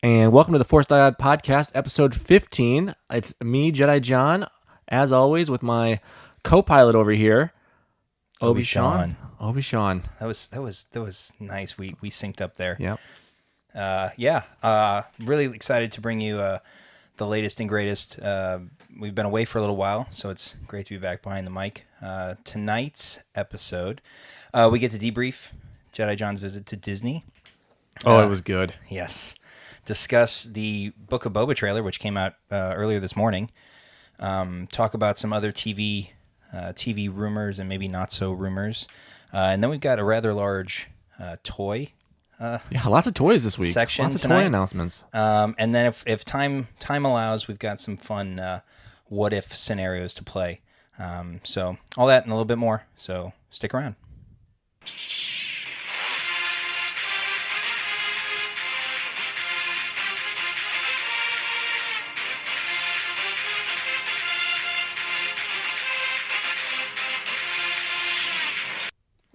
And welcome to the Force Diode Podcast, episode 15. It's me, Jedi John, as always, with my co-pilot over here, Obi-Sean. Obi-Sean. That was nice. We synced up there. Yep. Really excited to bring you the latest and greatest. We've been away for a little while, so it's great to be back behind the mic. Tonight's episode, we get to debrief Jedi John's visit to Disney. It was good. Yes. Discuss the Book of Boba trailer, which came out earlier this morning. Talk about some other TV rumors and maybe not so rumors. And then we've got a rather large toy Lots of toys this week. Section lots of tonight. toy announcements. And then if time allows, we've got some fun what if scenarios to play. So all that and a little bit more. So stick around.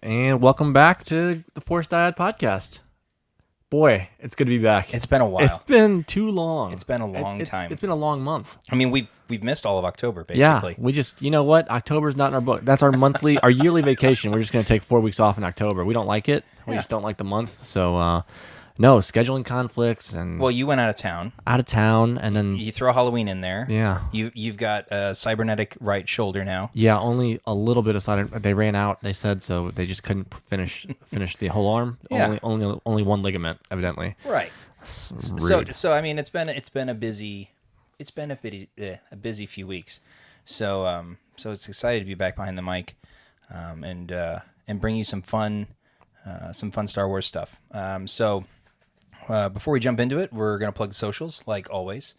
And welcome back to the Force Diode Podcast. Boy, it's good to be back. It's been a while. It's been too long. It's been a long time. It's been a long month. I mean, we've missed all of October, basically. Yeah, we just, you know what? October's not in our book. That's our our yearly vacation. We're just going to take 4 weeks off in October. We don't like it. We just don't like the month. So, no, scheduling conflicts and Well, you went out of town. And then You throw Halloween in there. Yeah. You've got a cybernetic right shoulder now. yeah, only a little bit of side. They ran out. They said so. They just couldn't finish the whole arm. Yeah. Only one ligament, evidently. Right. Rude. So I mean, it's been a busy few weeks. So it's excited to be back behind the mic, and bring you some fun Star Wars stuff. Before we jump into it, we're gonna plug the socials like always.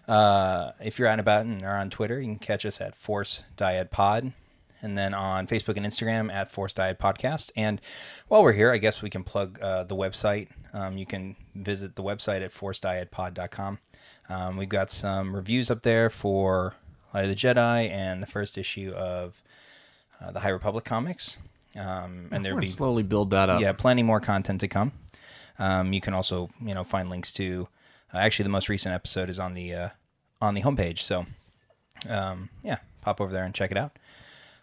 If you're out and about and are on Twitter, you can catch us at Force Diode Pod, and then on Facebook and Instagram at Force Diode Podcast. And while we're here, I guess we can plug the website. You can visit the website at forcediodepod.com. We've got some reviews up there for Light of the Jedi and the first issue of the High Republic comics. And there'll be slowly build that up. Yeah, plenty more content to come. You can also, find links to. Actually, the most recent episode is on the homepage. So, pop over there and check it out.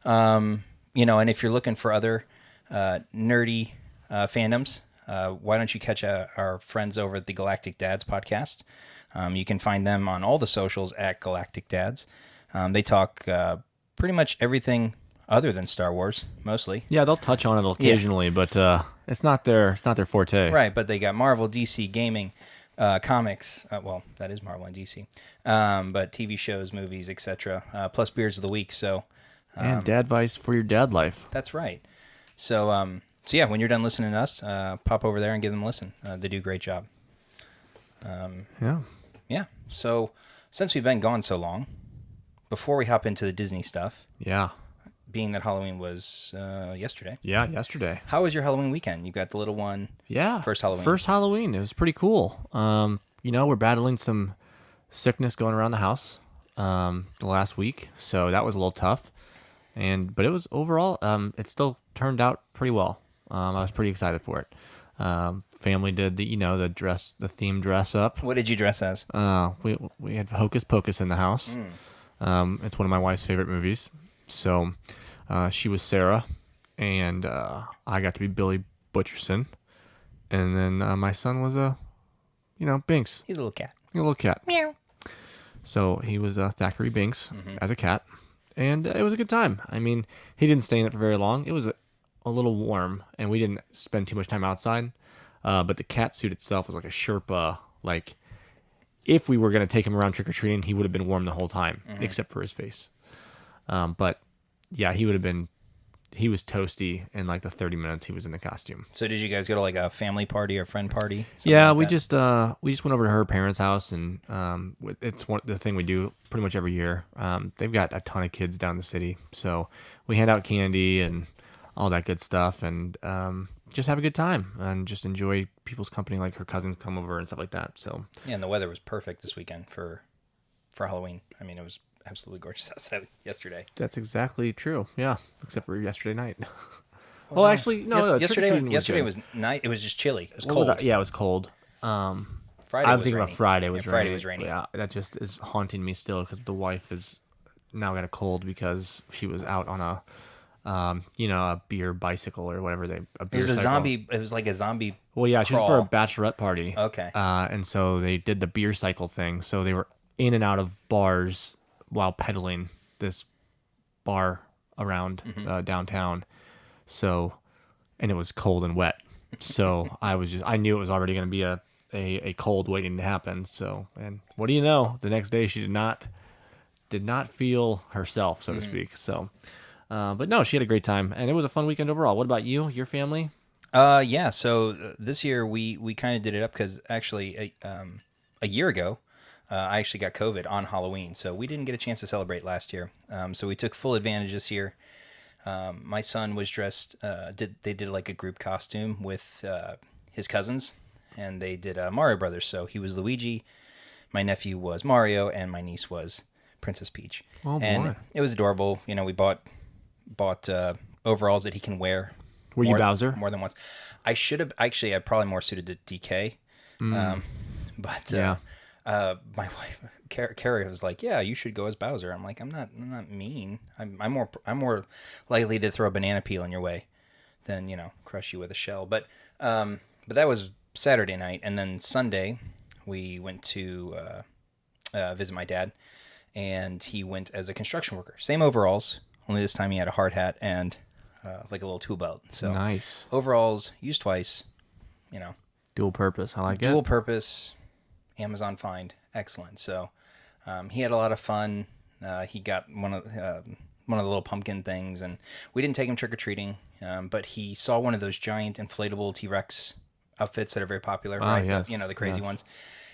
And if you're looking for other nerdy fandoms, why don't you catch our friends over at the Galactic Dads podcast? You can find them on all the socials at Galactic Dads. They talk pretty much everything other than Star Wars, mostly. Yeah, they'll touch on it occasionally, but it's not their forte. Right, but they got Marvel, DC, gaming, comics. Well, that is Marvel and DC. But TV shows, movies, etc. Plus beards of the week. So and dad advice for your dad life. that's right. So when you're done listening to us, pop over there and give them a listen. They do a great job. Yeah. So since we've been gone so long, before we hop into the Disney stuff, Yeah. being that Halloween was yesterday. Yeah, yesterday. How was your Halloween weekend? You got the little one. Yeah. First Halloween. First Halloween. It was pretty cool. We're battling some sickness going around the house the last week, so that was a little tough. But it was overall, it still turned out pretty well. I was pretty excited for it. Family did the theme dress up. What did you dress as? We had Hocus Pocus in the house. It's one of my wife's favorite movies. So she was Sarah, and I got to be Billy Butcherson. And then my son was Binks. He's a little cat. A little cat. Meow. So he was Thackeray Binks as a cat. And it was a good time. I mean, he didn't stay in it for very long. It was a little warm, and we didn't spend too much time outside. But the cat suit itself was like a Sherpa. Like, if we were going to take him around trick-or-treating, he would have been warm the whole time, except for his face. But yeah, he was toasty in like the 30 minutes he was in the costume. So did you guys go to like a family party or friend party? Yeah, like we that? just went over to her parents' house, and it's the thing we do pretty much every year. They've got a ton of kids down the city, so we hand out candy and all that good stuff, and just have a good time and just enjoy people's company. Like her cousins come over and stuff like that. So yeah, and the weather was perfect this weekend for Halloween. I mean, it was absolutely gorgeous outside yesterday. that's exactly true. Yeah, except for yesterday night. Well, actually, no. Yesterday was night. It was just chilly. It was cold. Yeah, it was cold. Friday I'm was thinking rainy. about Friday was Yeah, rainy. Friday was rainy. Yeah, that just is haunting me still because the wife is now got a cold because she was out on a beer bicycle or whatever a It beer was a cycle. zombie. It was like a zombie. Well, yeah, she was for a crawl. bachelorette party. Okay. And so they did the beer cycle thing. So they were in and out of bars while pedaling this bar around downtown. So, and it was cold and wet. So I knew it was already going to be a cold waiting to happen. So, and what do you know? The next day she did not feel herself, so to speak. So, but no, she had a great time, and it was a fun weekend overall. What about you? Your family? Yeah. So this year we kind of did it up because actually a year ago I actually got COVID on Halloween, so we didn't get a chance to celebrate last year. So we took full advantage this year. My son was dressed. They did like a group costume with his cousins, and they did Mario Brothers. So he was Luigi, my nephew was Mario, and my niece was Princess Peach. Oh, and boy. it was adorable. You know, we bought overalls that he can wear. Were you Bowser? More than once. I should have actually. I'm probably more suited to DK. But Yeah. my wife Carrie was like, "Yeah, you should go as Bowser." I'm like, I'm not mean. I'm more likely to throw a banana peel in your way than crush you with a shell. But that was Saturday night, and then Sunday we went to visit my dad, and he went as a construction worker. Same overalls, only this time he had a hard hat and like a little tool belt. So Nice. overalls used twice. Dual purpose. I like Dual it. purpose. Amazon find, excellent. So he had a lot of fun. He got one of the little pumpkin things, and we didn't take him trick or treating, but he saw one of those giant inflatable T-Rex outfits that are very popular, right? Yes. The crazy ones.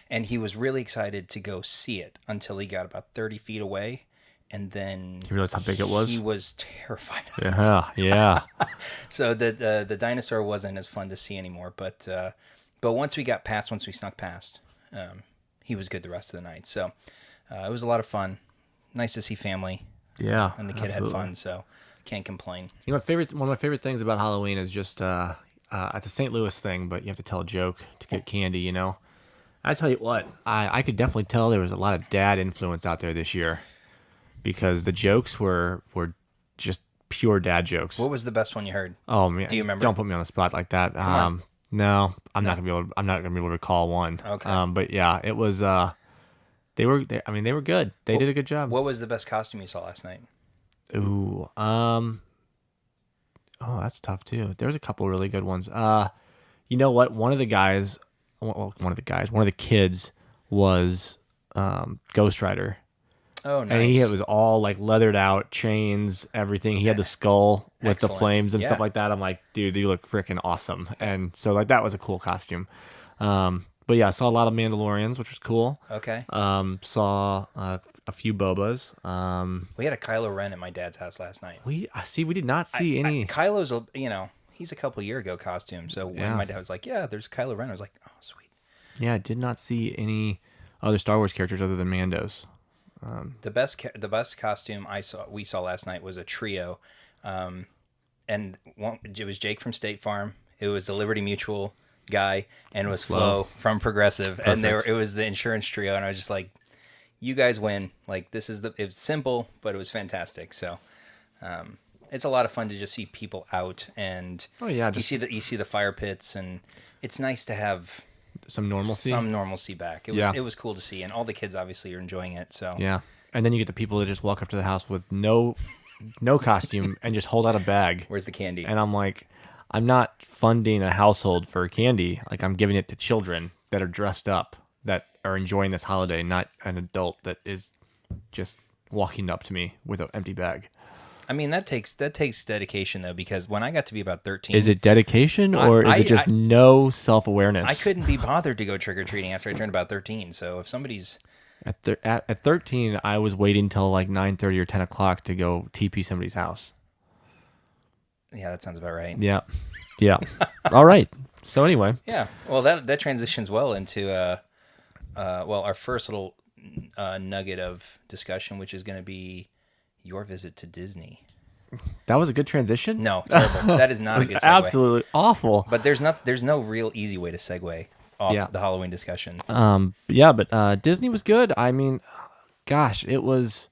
And he was really excited to go see it until he got about 30 feet away, and then You realized how big it was? he was terrified of it. Yeah, yeah. So the dinosaur wasn't as fun to see anymore, but once we snuck past, he was good the rest of the night. So it was a lot of fun. Nice to see family. Yeah. And the kid had fun, so can't complain. One of my favorite things about Halloween is just it's a St. Louis thing, but you have to tell a joke to get candy. I tell you what, I could definitely tell there was a lot of dad influence out there this year because the jokes were just pure dad jokes. What was the best one you heard? Oh man, Do you remember? Don't put me on the spot like that. on. No, I'm not gonna be able to recall one. Okay. But yeah, it was. They were good. They did a good job. What was the best costume you saw last night? Ooh. Oh, that's tough too. There's a couple really good ones. You know what? One of the kids was Ghost Rider. Oh, nice. And he was all like leathered out, chains, everything. He had the skull with Excellent. the flames and Yeah. stuff like that. I'm like, dude, you look freaking awesome. And so like that was a cool costume. But yeah, I saw a lot of Mandalorians, which was cool. Okay. Saw a few Bobas. We had a Kylo Ren at my dad's house last night. We did not see any. Kylo's, he's a couple year ago costume. So when my dad was like, "Yeah, there's Kylo Ren," I was like, "Oh, sweet." Yeah, I did not see any other Star Wars characters other than Mandos. The best costume we saw last night was a trio, and it was Jake from State Farm. It was the Liberty Mutual guy, and it was Flo from Progressive, and it was the insurance trio. And I was just like, "You guys win!" Like it's simple, but it was fantastic. So, it's a lot of fun to just see people out, and you see the fire pits, and it's nice to have some normalcy back. Yeah. It was cool to see, and all the kids obviously are enjoying it. So yeah, and then you get the people that just walk up to the house with no costume and just hold out a bag. Where's the candy? And I'm like, I'm not funding a household for candy. Like I'm giving it to children that are dressed up that are enjoying this holiday, not an adult that is just walking up to me with an empty bag. I mean, that takes dedication though, because when I got to be about 13, is it dedication or is it just no self-awareness? I couldn't be bothered to go trick or treating after I turned about 13. So if somebody's at 13, I was waiting till like 9:30 or 10 o'clock to go TP somebody's house. Yeah, that sounds about right. Yeah. All right. So anyway. Yeah. Well, that transitions well into our first little nugget of discussion, which is going to be your visit to Disney. That was a good transition? No, terrible. That is not a good segue. Absolutely awful. But there's no real easy way to segue off the Halloween discussions. But Disney was good. I mean, gosh, it was.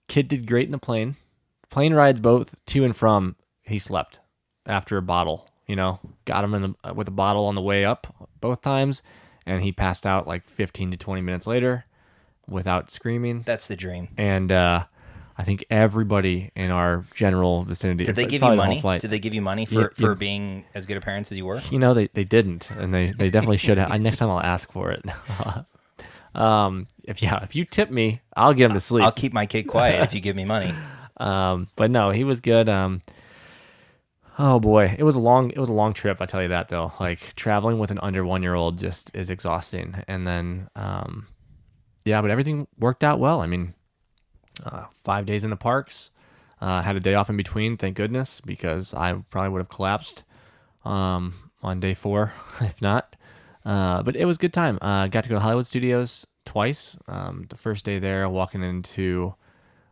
Kid did great in the plane. Plane rides both to and from. He slept after a bottle. Got him with a bottle on the way up both times, and he passed out like 15 to 20 minutes later without screaming. That's the dream. And I think everybody in our general vicinity. Did they give you money? Did they give you money for being as good of parents as you were? They didn't, and they definitely should have. Next time I'll ask for it. If you tip me, I'll get him to sleep. I'll keep my kid quiet if you give me money. But no, he was good. Oh boy, it was a long trip. I tell you that though. Like traveling with an under 1-year-old just is exhausting. And then, but everything worked out well. I mean, 5 days in the parks, had a day off in between. Thank goodness, because I probably would have collapsed, on day 4, if not. But it was a good time. Got to go to Hollywood Studios twice. The first day there,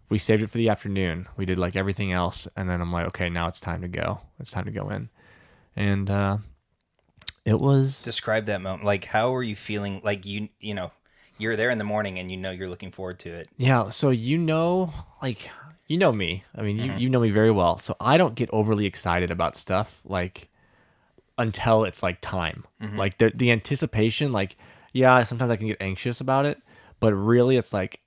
we saved it for the afternoon. We did like everything else. And then I'm like, okay, now it's time to go. It's time to go in. And, it was. Describe that moment. Like, how were you feeling? Like, you're there in the morning and you're looking forward to it. Yeah. So, me. I mean, you know me very well. So I don't get overly excited about stuff like until it's like time. Like the anticipation, like, yeah, sometimes I can get anxious about it, but really it's like,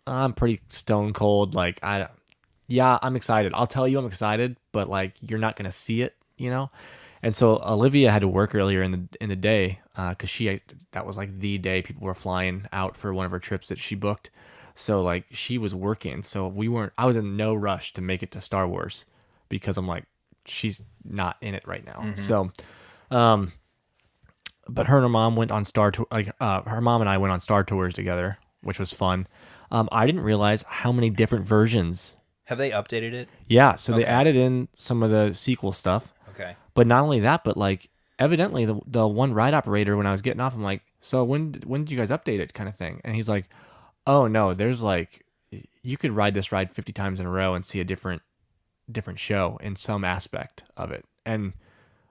I'm pretty stone cold. Like I'm excited. I'll tell you I'm excited, but like, you're not going to see it, And so Olivia had to work earlier in the day, cause that was like the day people were flying out for one of her trips that she booked. So like she was working. So I was in no rush to make it to Star Wars because I'm like, she's not in it right now. So, but her and her mom went on her mom and I went on Star Tours together, which was fun. I didn't realize how many different versions. Have they updated it? Yeah. So they added in some of the sequel stuff. Okay. But not only that, but like evidently the one ride operator, when I was getting off, I'm like, so when did you guys update it kind of thing? And he's like, oh no, there's like, you could ride this ride 50 times in a row and see a different show in some aspect of it. And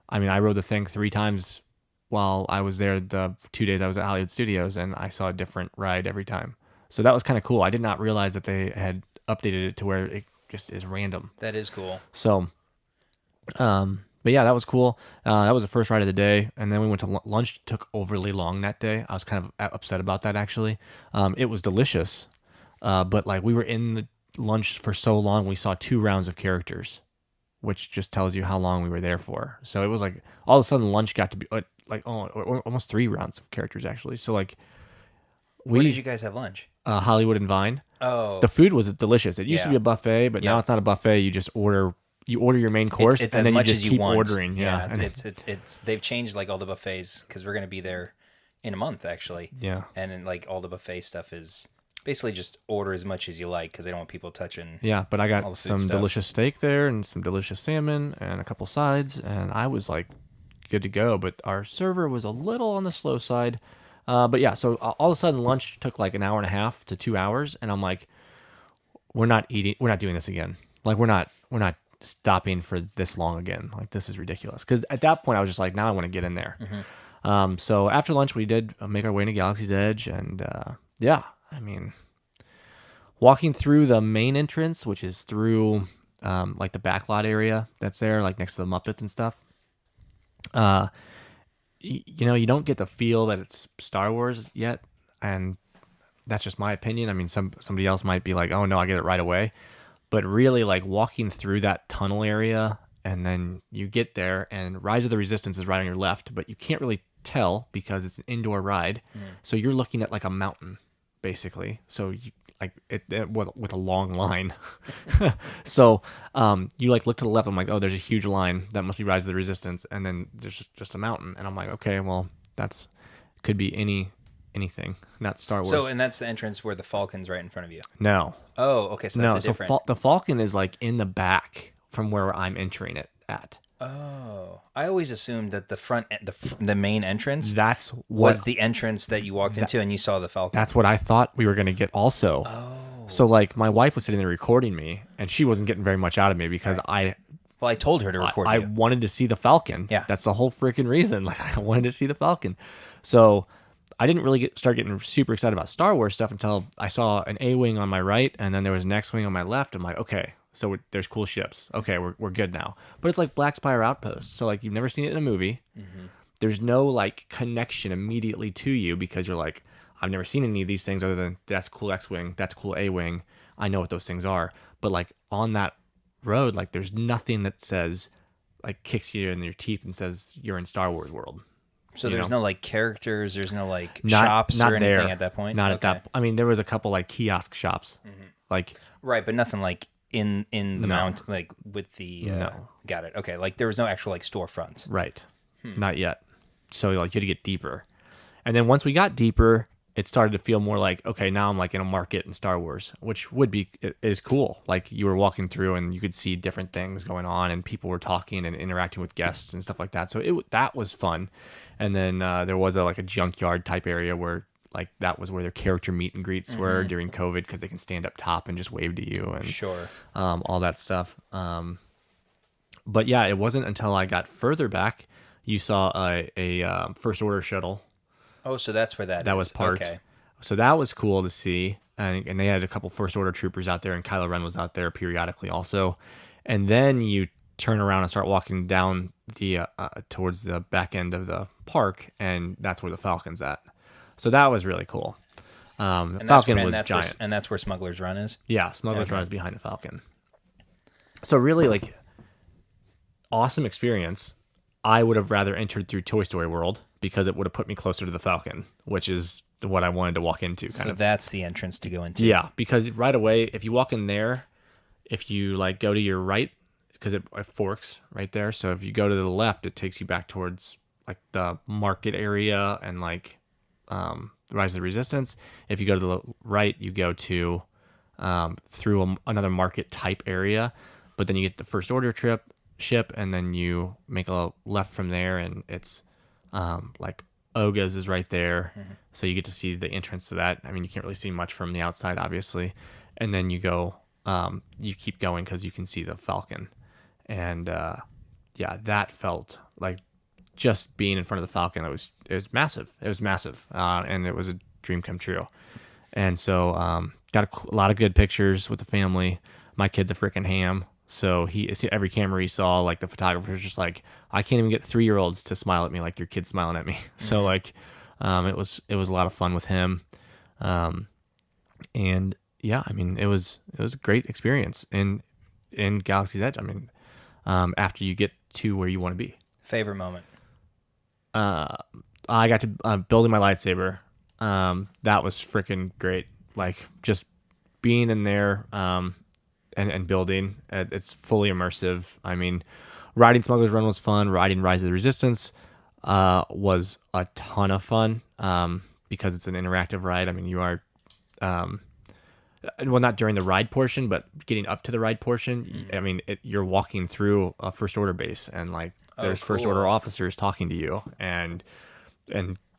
I mean, I rode the thing 3 times while I was there the 2 days I was at Hollywood Studios, and I saw a different ride every time. So that was kind of cool. I did not realize that they had updated it to where it just is random. That is cool. So, but yeah, that was cool. That was the first ride of the day. And then we went to lunch. It took overly long that day. I was kind of upset about that, actually. It was delicious. But like we were in the lunch for so long, we saw 2 rounds of characters, which just tells you how long we were there for. So it was like all of a sudden lunch got to be almost 3 rounds of characters, actually. So like, where did you guys have lunch? Hollywood and Vine. Oh, the food was delicious. It used to be a buffet, but now it's not a buffet. You just order your main course, it's and as then much you just as you keep want. ordering. Yeah, it's they've changed like all the buffets because we're going to be there in a month actually. Yeah, and then like all the buffet stuff is basically just order as much as you like because they don't want people touching. Yeah, but I got some delicious steak there and some delicious salmon and a couple sides, and I was like good to go. But our server was a little on the slow side. But yeah, so all of a sudden lunch took like an hour and a half to 2 hours, and I'm like, we're not doing this again. Like we're not stopping for this long again. Like this is ridiculous. Because at that point I was just like, now I want to get in there. So after lunch we did make our way to Galaxy's Edge, and I mean, walking through the main entrance, which is through like the backlot area that's there, like next to the Muppets and stuff. You don't get the feel that it's Star Wars yet, and that's just my opinion. I mean, somebody else might be like, oh no, I get it right away. But really, like walking through that tunnel area, and then you get there, and Rise of the Resistance is right on your left, but you can't really tell because it's an indoor ride. So you're looking at like a mountain, basically. So you like it with a long line. So you like look to the left. I'm like, oh, there's a huge line. That must be Rise of the Resistance. And then there's just a mountain, and I'm like, okay, well, could be anything, not Star Wars. So, and that's the entrance where the Falcon's right in front of you. No. Oh, okay. So that's different. The Falcon is like in the back from where I'm entering it at. Oh, I always assumed that the main entrance was the entrance that you walked into and you saw the Falcon. That's what I thought we were going to get also. Oh. So like my wife was sitting there recording me, and she wasn't getting very much out of me because I Well, I told her to record I you. wanted to see the Falcon. Yeah. That's the whole freaking reason. Like, I wanted to see the Falcon. So I didn't really start getting super excited about Star Wars stuff until I saw an A-wing on my right, and then there was an X-wing on my left. I'm like, okay, so there's cool ships. Okay, we're good now. But it's like Black Spire Outpost. So like you've never seen it in a movie. Mm-hmm. There's no like connection immediately to you because you're like, I've never seen any of these things other than that's cool X-wing, that's cool A-wing. I know what those things are. But like on that road, like there's nothing that says like kicks you in your teeth and says you're in Star Wars world. So there's no like characters, there's no like Not- shops not or anything there. at that point? Not at Okay. that. I mean, there was a couple like kiosk shops, like Right, but nothing like in the No. mount, like with the... No. Got it. Okay, like there was no actual like storefronts. right, not yet. So like you had to get deeper, and then once we got deeper, it started to feel more like okay, now I'm like in a market in Star Wars, which is cool. Like you were walking through and you could see different things going on, and people were talking and interacting with guests and stuff like that. So that was fun. And then there was a junkyard type area where like that was where their character meet and greets were during COVID because they can stand up top and just wave to you and Sure. all that stuff. But yeah, it wasn't until I got further back you saw a First Order shuttle Oh, so that's where that is. was parked. Okay. So that was cool to see. And they had a couple First Order troopers out there, and Kylo Ren was out there periodically also. And then you turn around and start walking down the towards the back end of the park, and that's where the Falcon's at. So that was really cool. The And Falcon was that's giant. and that's where Smuggler's Run is? Yeah, Smuggler's Okay. Run is behind the Falcon. So really, like, awesome experience. I would have rather entered through Toy Story World because it would have put me closer to the Falcon, which is what I wanted to walk into. So that's the entrance to go into. Yeah, because right away, if you walk in there, if you like go to your right, because it forks right there. So if you go to the left, it takes you back towards like the market area and like Rise of the Resistance. If you go to the right, you go to through another market type area, but then you get the First Order ship, and then you make a left from there, and it's like Oga's is right there, so you get to see the entrance to that. I mean, you can't really see much from the outside, obviously, and then you go, you keep going because you can see the Falcon, and yeah, that felt like just being in front of the Falcon. It was massive. It was massive, and it was a dream come true. And so got a lot of good pictures with the family. My kid's a freaking ham. So every camera he saw, like the photographer's just like, I can't even get 3-year-olds to smile at me like your kid's smiling at me. So like, it was a lot of fun with him, and yeah, I mean it was a great experience in Galaxy's Edge. I mean, after you get to where you want to be. Favorite moment? I got to building my lightsaber. That was freaking great. Like just being in there. And building. It's fully immersive. I mean, riding Smuggler's Run was fun. Riding Rise of the Resistance was a ton of fun because it's an interactive ride. I mean, you are, well, not during the ride portion, but getting up to the ride portion. I mean, you're walking through a First Order base, and like there's First cool. Order officers talking to you and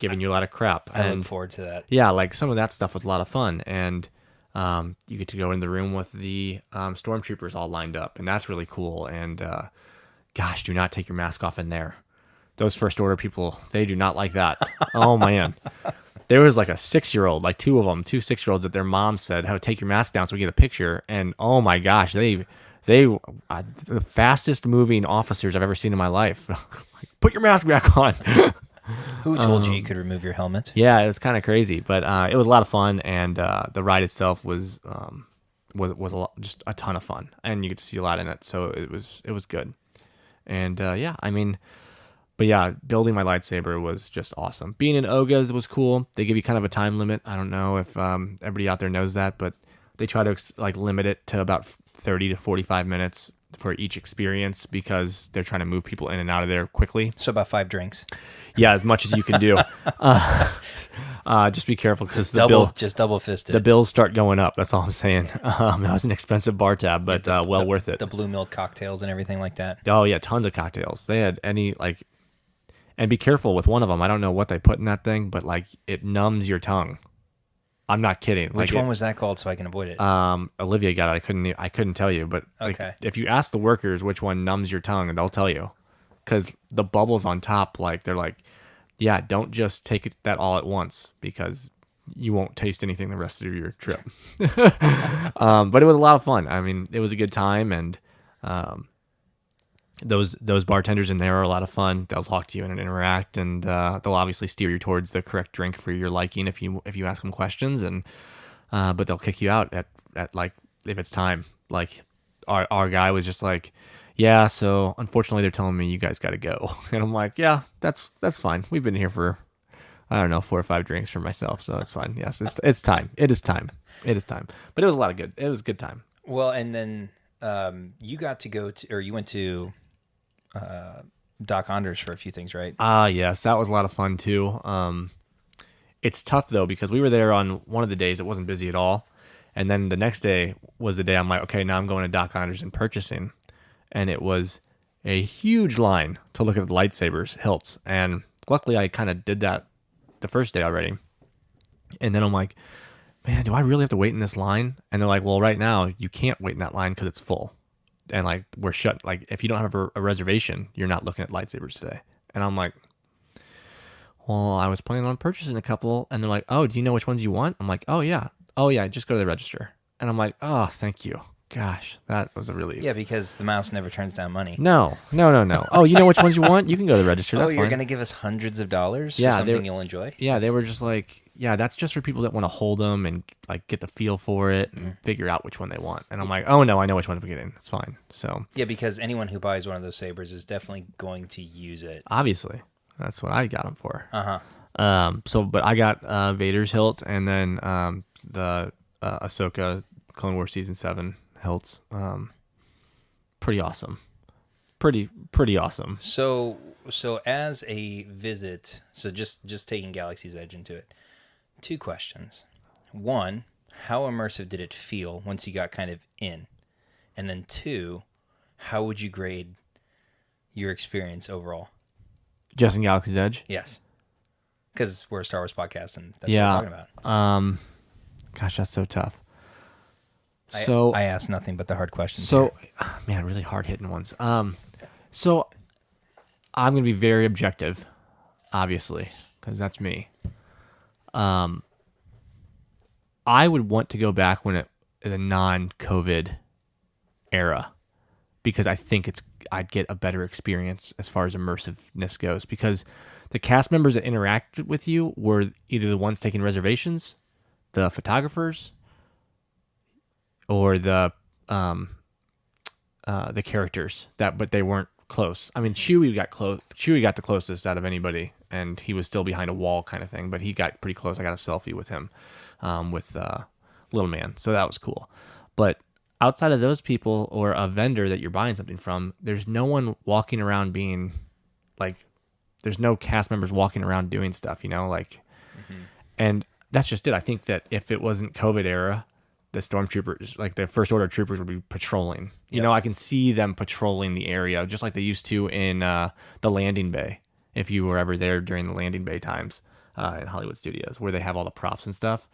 giving you a lot of crap. I and look forward to that. yeah, like some of that stuff was a lot of fun, and you get to go in the room with the stormtroopers all lined up, and that's really cool. And gosh, do not take your mask off in there. Those First Order people, they do not like that. Oh man, there was like a 6-year-old, like two 6-year-olds that their mom said, "Oh, take your mask down so we get a picture." And oh my gosh, they the fastest moving officers I've ever seen in my life. Like, put your mask back on. Who told you could remove your helmet? Yeah, it was kind of crazy, but it was a lot of fun, and the ride itself was just a ton of fun, and you get to see a lot in it, so it was good. And yeah, I mean, but yeah, building my lightsaber was just awesome. Being in Oga's was cool. They give you kind of a time limit. I don't know if everybody out there knows that, but they try to like limit it to about 30 to 45 minutes for each experience because they're trying to move people in and out of there quickly. So about 5 drinks. Yeah, as much as you can do. Just be careful because Just double fisted. the bills start going up. That's all I'm saying. It was an expensive bar tab, but well worth it. The blue milk cocktails and everything like that. Oh yeah, tons of cocktails. They had and be careful with one of them. I don't know what they put in that thing, but like it numbs your tongue. I'm not kidding. Which one was that called so I can avoid it? Olivia got it. I couldn't tell you, but like, Okay. if you ask the workers which one numbs your tongue, they'll tell you, because the bubbles on top, like they're like, yeah, don't just take that all at once because you won't taste anything the rest of your trip. But it was a lot of fun. I mean, it was a good time, and those bartenders in there are a lot of fun. They'll talk to you and interact, and they'll obviously steer you towards the correct drink for your liking if you ask them questions, and but they'll kick you out at like if it's time. Like our guy was just like, yeah, so unfortunately they're telling me you guys got to go, and I'm like, yeah, that's fine. We've been here for, I don't know, 4 or 5 drinks for myself, so it's fine. Yes, it's time. It is time. It is time. But it was a lot of good. It was a good time. Well, and then you got to go to, or you went to Doc Anders for a few things, right? Yes, that was a lot of fun too. It's tough though because we were there on one of the days it wasn't busy at all, and then the next day was the day I'm like, okay, now I'm going to Doc Anders and purchasing, and it was a huge line to look at the lightsabers hilts, and luckily I kind of did that the first day already, and then I'm like, man, do I really have to wait in this line? And they're like, well, right now you can't wait in that line because it's full. And like we're shut. Like if you don't have a reservation, you're not looking at lightsabers today. And I'm like, well, I was planning on purchasing a couple. And they're like, oh, do you know which ones you want? I'm like, oh yeah, just go to the register. And I'm like, oh, thank you. Gosh, that was a relief. Yeah, because the mouse never turns down money. No. Oh, you know which ones you want? You can go to the register. That's you're fine. going to give us hundreds of dollars for something you'll enjoy? Yeah, they were just like, yeah, that's just for people that want to hold them and like get the feel for it and figure out which one they want. And I'm like, oh no, I know which one I'm getting. It's fine. So yeah, because anyone who buys one of those sabers is definitely going to use it. Obviously, that's what I got them for. But I got Vader's hilt and then the Ahsoka Clone Wars Season 7 hilts. Pretty awesome. Pretty awesome. So as a visit, so just taking Galaxy's Edge into it. 2 questions. 1, how immersive did it feel once you got kind of in? And then 2, how would you grade your experience overall? Just in Galaxy's Edge? Yes. Because we're a Star Wars podcast and that's what we're talking about. Gosh, that's so tough. I asked nothing but the hard questions. So, man, really hard hitting ones. So I'm going to be very objective, obviously, because that's me. I would want to go back when it is a non-COVID era, because I think I'd get a better experience as far as immersiveness goes, because the cast members that interacted with you were either the ones taking reservations, the photographers, or the characters but they weren't close. I mean, Chewie got close. Chewie got the closest out of anybody, and he was still behind a wall kind of thing, but he got pretty close. I got a selfie with him, with Little Man, so that was cool. But outside of those people or a vendor that you're buying something from, there's no one walking around being like, there's no cast members walking around doing stuff, like, and that's just it. I think that if it wasn't COVID era, the stormtroopers, like the First Order troopers, would be patrolling. You know, I can see them patrolling the area just like they used to in the landing bay. If you were ever there during the landing bay times in Hollywood Studios, where they have all the props and stuff.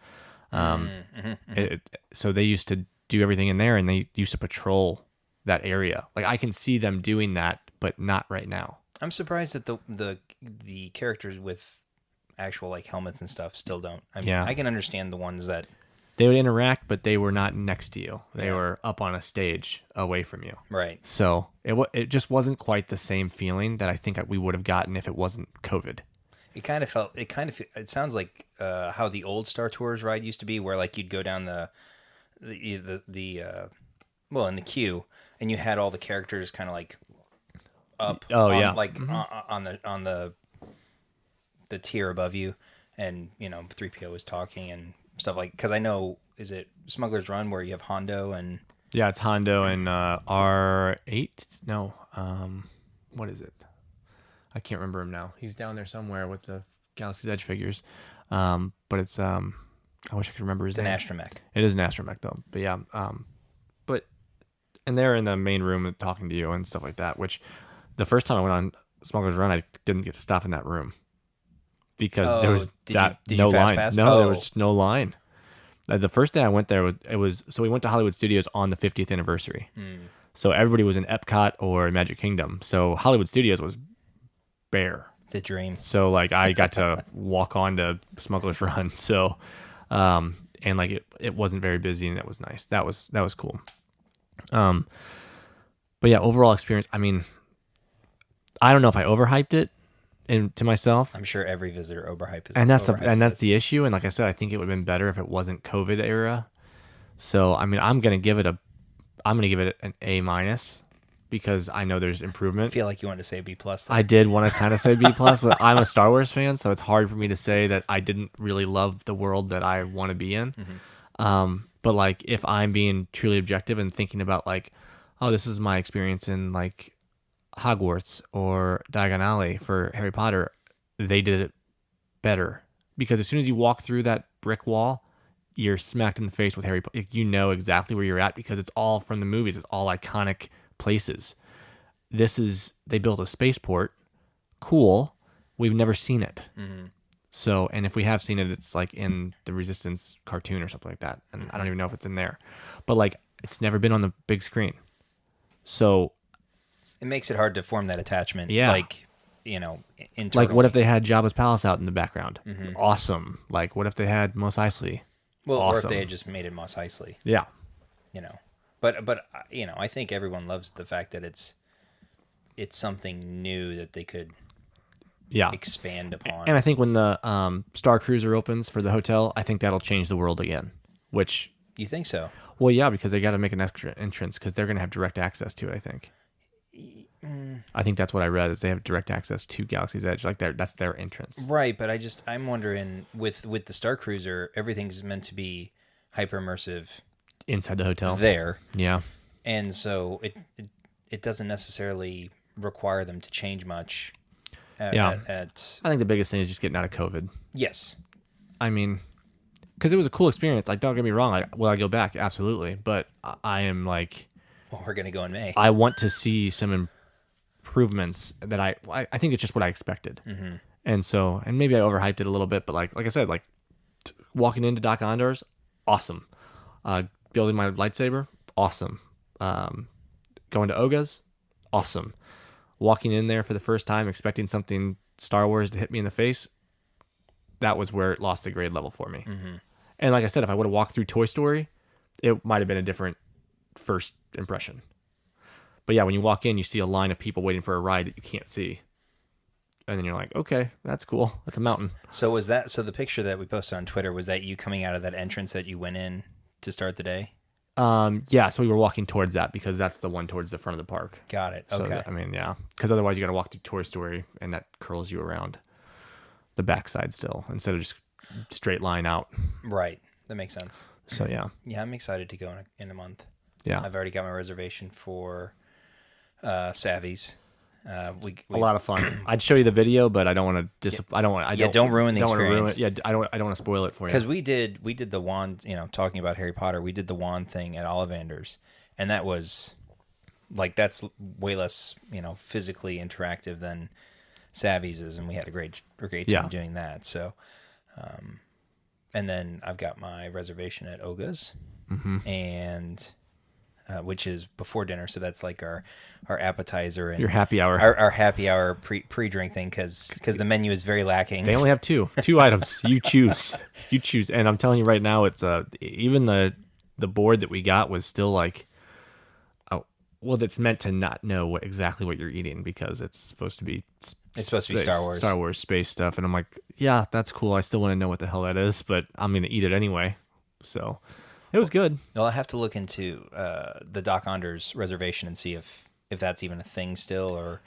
So they used to do everything in there, and they used to patrol that area. Like I can see them doing that, but not right now. I'm surprised that the characters with actual like helmets and stuff still don't. I mean, I can understand the ones that they would interact, but they were not next to you. They were up on a stage away from you. Right. So it just wasn't quite the same feeling that I think we would have gotten if it wasn't COVID. It sounds like how the old Star Tours ride used to be, where like you'd go down the in the queue, and you had all the characters kind of like up. On the tier above you, and 3PO was talking and stuff like, because I know, is it Smuggler's Run where you have Hondo and it's Hondo and R8? No, what is it? I can't remember him now. He's down there somewhere with the Galaxy's Edge figures, but it's I wish I could remember his name. It's an astromech. It is an astromech though, but yeah, and they're in the main room talking to you and stuff like that. Which the first time I went on Smuggler's Run, I didn't get to stop in that room. Because there was no line. No, there was just no line. The first day I went there, so we went to Hollywood Studios on the 50th anniversary. So everybody was in Epcot or Magic Kingdom. So Hollywood Studios was bare. The dream. So like I got to walk on to Smuggler's Run. So, and like it wasn't very busy and that was nice. That was cool. But yeah, overall experience. I mean, I don't know if I overhyped it to myself. I'm sure every visitor overhypes. And that's the issue. And like I said, I think it would have been better if it wasn't COVID era. So I mean, I'm gonna give it an A minus because I know there's improvement. I feel like you wanted to say B plus. I did want to kind of say B plus, but I'm a Star Wars fan, so it's hard for me to say that I didn't really love the world that I want to be in. But like, if I'm being truly objective and thinking about like, oh, this is my experience in like Hogwarts or Diagon Alley for Harry Potter, they did it better because as soon as you walk through that brick wall, you're smacked in the face with Harry Potter. You know exactly where you're at because it's all from the movies. It's all iconic places. They built a spaceport. Cool. We've never seen it. So, and if we have seen it, it's like in the Resistance cartoon or something like that. And I don't even know if it's in there, but like it's never been on the big screen. So it makes it hard to form that attachment. Yeah. Like, internally. Like what if they had Jabba's palace out in the background? Awesome. Like what if they had Mos Eisley? Well, awesome. Or if they had just made it Mos Eisley. Yeah. But I think everyone loves the fact that it's something new that they could expand upon. And I think when the Star Cruiser opens for the hotel, I think that'll change the world again. Which you think so? Well, yeah, because they got to make an extra entrance because they're going to have direct access to it. I think. I think that's what I read is they have direct access to Galaxy's Edge. Like that's their entrance. Right, but I'm wondering with the Star Cruiser, everything's meant to be hyper immersive inside the hotel. There, yeah, and so it doesn't necessarily require them to change much. I think the biggest thing is just getting out of COVID. Yes, I mean, because it was a cool experience. Like, don't get me wrong. Like, will I go back? Absolutely. But I am like, well, we're gonna go in May. I want to see some improvements that I think it's just what I expected. And maybe I overhyped it a little bit, but like I said, like walking into Doc Ondar's, awesome. Building my lightsaber, awesome. Going to Oga's, awesome. Walking in there for the first time, expecting something Star Wars to hit me in the face, that was where it lost a grade level for me. And like I said, if I would have walked through Toy Story, it might have been a different first impression. But yeah, when you walk in, you see a line of people waiting for a ride that you can't see. And then you're like, okay, that's cool. That's a mountain. So the picture that we posted on Twitter, was that you coming out of that entrance that you went in to start the day? Yeah, so we were walking towards that because that's the one towards the front of the park. Got it. Okay. So, yeah. Because otherwise you got to walk through Toy Story and that curls you around the backside still instead of just straight line out. Right. That makes sense. So, yeah. Yeah, I'm excited to go in a month. Yeah. I've already got my reservation for Savvy's. A lot of fun. I'd show you the video, but I don't want to don't ruin the experience. I don't want to spoil it for you. Because we did the wand, talking about Harry Potter, we did the wand thing at Ollivander's, and that was like, that's way less, physically interactive than Savvy's is, and we had a great time doing that. So, and then I've got my reservation at Oga's, and which is before dinner, so that's like our appetizer and your happy hour, our happy hour pre-drink thing, because the menu is very lacking. They only have two items. You choose, and I'm telling you right now, it's even the board that we got was still like, it's meant to not know exactly what you're eating because it's supposed to be Star Wars space stuff, and I'm like, yeah, that's cool. I still want to know what the hell that is, but I'm gonna eat it anyway. So. It was good. Well, I have to look into the Doc Ondar's reservation and see if that's even a thing still, or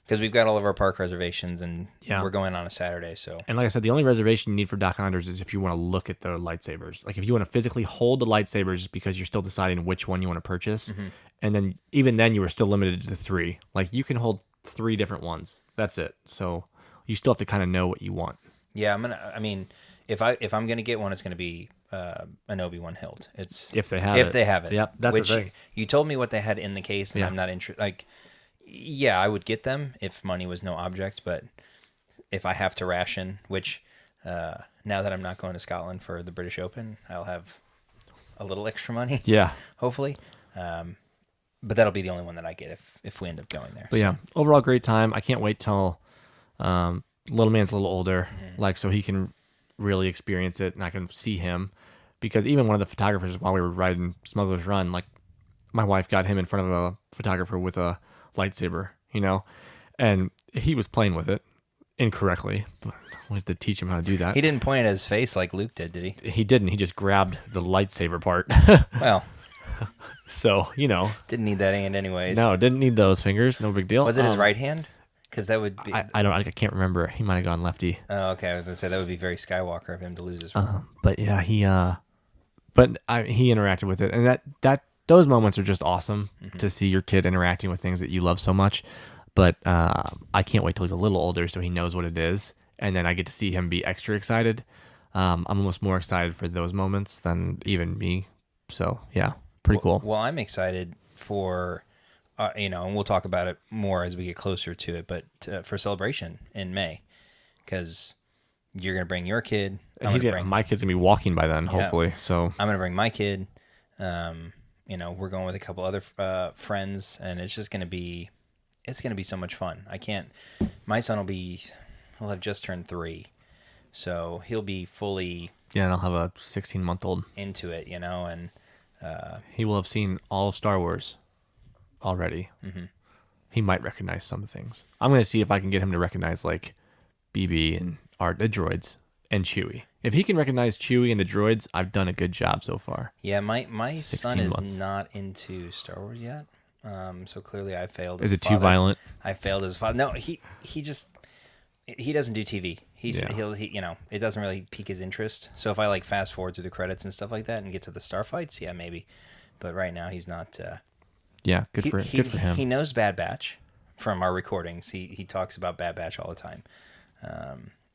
because we've got all of our park reservations and we're going on a Saturday. So, and like I said, the only reservation you need for Doc Ondar's is if you want to look at the lightsabers. Like if you want to physically hold the lightsabers because you're still deciding which one you want to purchase, and then even then you were still limited to 3. Like you can hold 3 different ones. That's it. So you still have to kind of know what you want. Yeah, if I'm gonna get one, it's gonna be an Obi-Wan hilt. It's if they have it. Yep, that's the thing. You told me what they had in the case, and I'm not interested. Like, yeah, I would get them if money was no object, but if I have to ration, which now that I'm not going to Scotland for the British Open, I'll have a little extra money. Yeah. Hopefully. But that'll be the only one that I get if we end up going there. But yeah, overall great time. I can't wait till little man's a little older, like so he can really experience it and I can see him. Because even one of the photographers while we were riding Smuggler's Run, like my wife got him in front of a photographer with a lightsaber, and he was playing with it incorrectly. But we have to teach him how to do that. He didn't point it at his face like Luke did he? He didn't. He just grabbed the lightsaber part. Well, so, didn't need that hand anyways. No, didn't need those fingers. No big deal. Was it his right hand? Because that would be... I can't remember. He might have gone lefty. Oh, okay. I was going to say that would be very Skywalker of him to lose his... But yeah, he interacted with it. And those moments are just awesome to see your kid interacting with things that you love so much. But I can't wait till he's a little older so he knows what it is. And then I get to see him be extra excited. I'm almost more excited for those moments than even me. So, yeah, pretty cool. Well, I'm excited for, and we'll talk about it more as we get closer to it, but for Celebration in May. Because you're going to bring your kid. My kid's going to be walking by then, hopefully. So I'm going to bring my kid. We're going with a couple other friends, and it's just going to be... It's going to be so much fun. My son he'll have just turned 3. So he'll be fully... Yeah, and I'll have a 16-month-old. Into it, and... he will have seen all of Star Wars already. Mm-hmm. He might recognize some things. I'm going to see if I can get him to recognize, like, BB and the droids and Chewie. If he can recognize Chewie and the droids, I've done a good job so far. Yeah, my son is not into Star Wars yet. So clearly I failed as a father. Is it too violent? I failed as a father. No, he doesn't do TV. It doesn't really pique his interest. So if I fast forward through the credits and stuff like that and get to the starfights, yeah, maybe. But right now he's not. Yeah, good for him. He knows Bad Batch from our recordings. He talks about Bad Batch all the time.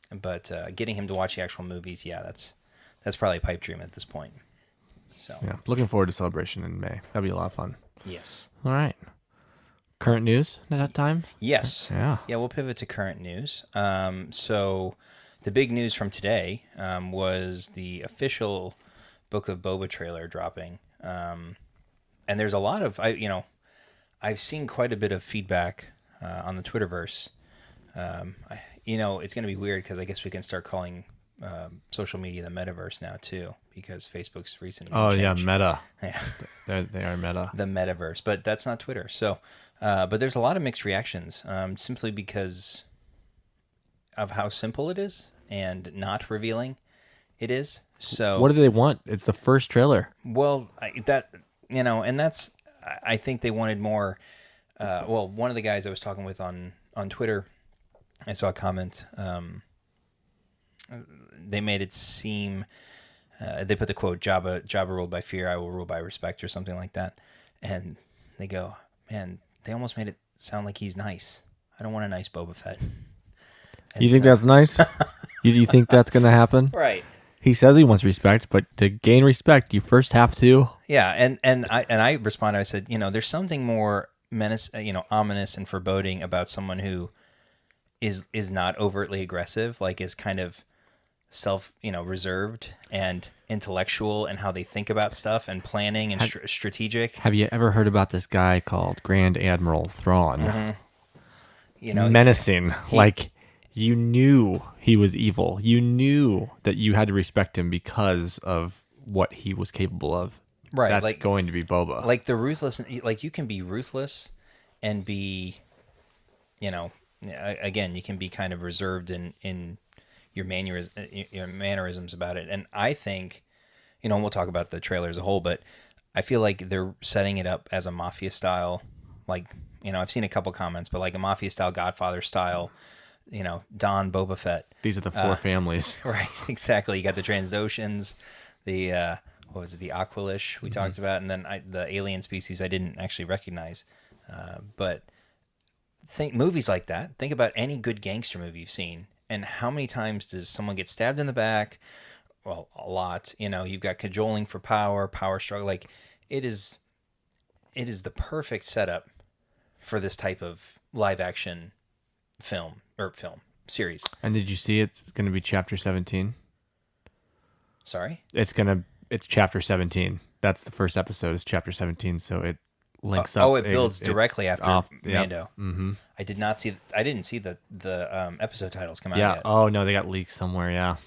But getting him to watch the actual movies, yeah, that's probably a pipe dream at this point. So yeah, looking forward to Celebration in May. That'll be a lot of fun. Yes. All right. Current news at that time? Yes. Yeah. Yeah, we'll pivot to current news. So the big news from today was the official Book of Boba trailer dropping. And there's a lot of, I've seen quite a bit of feedback on the Twitterverse. It's going to be weird because I guess we can start calling social media the metaverse now too, because Facebook's recently changed. Meta. Yeah. They are Meta. The metaverse, but that's not Twitter. So, but there's a lot of mixed reactions, simply because of how simple it is and not revealing it is. So, what do they want? It's the first trailer. Well, and that's, I think they wanted more. One of the guys I was talking with on Twitter, I saw a comment. They made it seem, they put the quote, Jabba ruled by fear, I will rule by respect, or something like that. And they go, man, they almost made it sound like he's nice. I don't want a nice Boba Fett. And you think that's nice? you think that's going to happen? Right. He says he wants respect, but to gain respect, you first have to. Yeah, and I responded, I said, there's something more ominous and foreboding about someone who is not overtly aggressive, is kind of self, reserved and intellectual and how they think about stuff and planning and strategic. Have you ever heard about this guy called Grand Admiral Thrawn? Mm-hmm. Menacing. You knew he was evil. You knew that you had to respect him because of what he was capable of. Right. That's going to be Boba. The ruthless, you can be ruthless and be, again, you can be kind of reserved in your mannerisms about it. And I think, and we'll talk about the trailer as a whole, but I feel like they're setting it up as a mafia style, I've seen a couple comments, but a mafia style, Godfather style, Don Boba Fett. These are the 4 families. Right, exactly. You got the Transoceans, the, what was it, the Aqualish we talked about, and then the alien species I didn't actually recognize. But think movies like that. Think about any good gangster movie you've seen, and how many times does someone get stabbed in the back? Well, a lot. You've got cajoling for power struggle. It is the perfect setup for this type of live action film series. And did you see it's going to be Chapter 17? Sorry. It's chapter 17. That's the first episode. Is chapter 17. So it links up. Oh, it builds directly after Mando. Mm-hmm. I didn't see the episode titles come out Yeah. yet. Oh no, they got leaked somewhere. Yeah.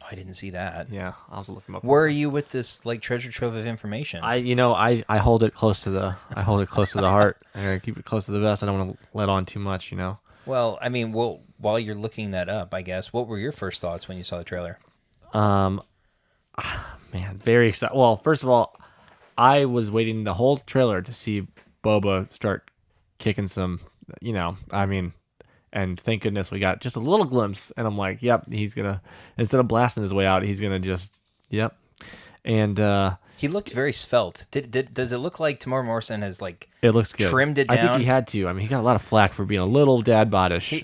I didn't see that. Yeah. I'll have to look them up. Where are you with this like treasure trove of information? I hold it close to the heart. I gotta keep it close to the vest. I don't want to let on too much. Well, I mean, while you're looking that up, I guess, what were your first thoughts when you saw the trailer? Man, very excited. Well, first of all, I was waiting the whole trailer to see Boba start kicking some. And thank goodness we got just a little glimpse. And I'm like, yep, he's gonna, instead of blasting his way out, he's gonna just, yep. And he looked very svelte. Does it look like Tamora Morrison has like it looks good. Trimmed it down? I think he had to. I mean, he got a lot of flack for being a little dad bodish.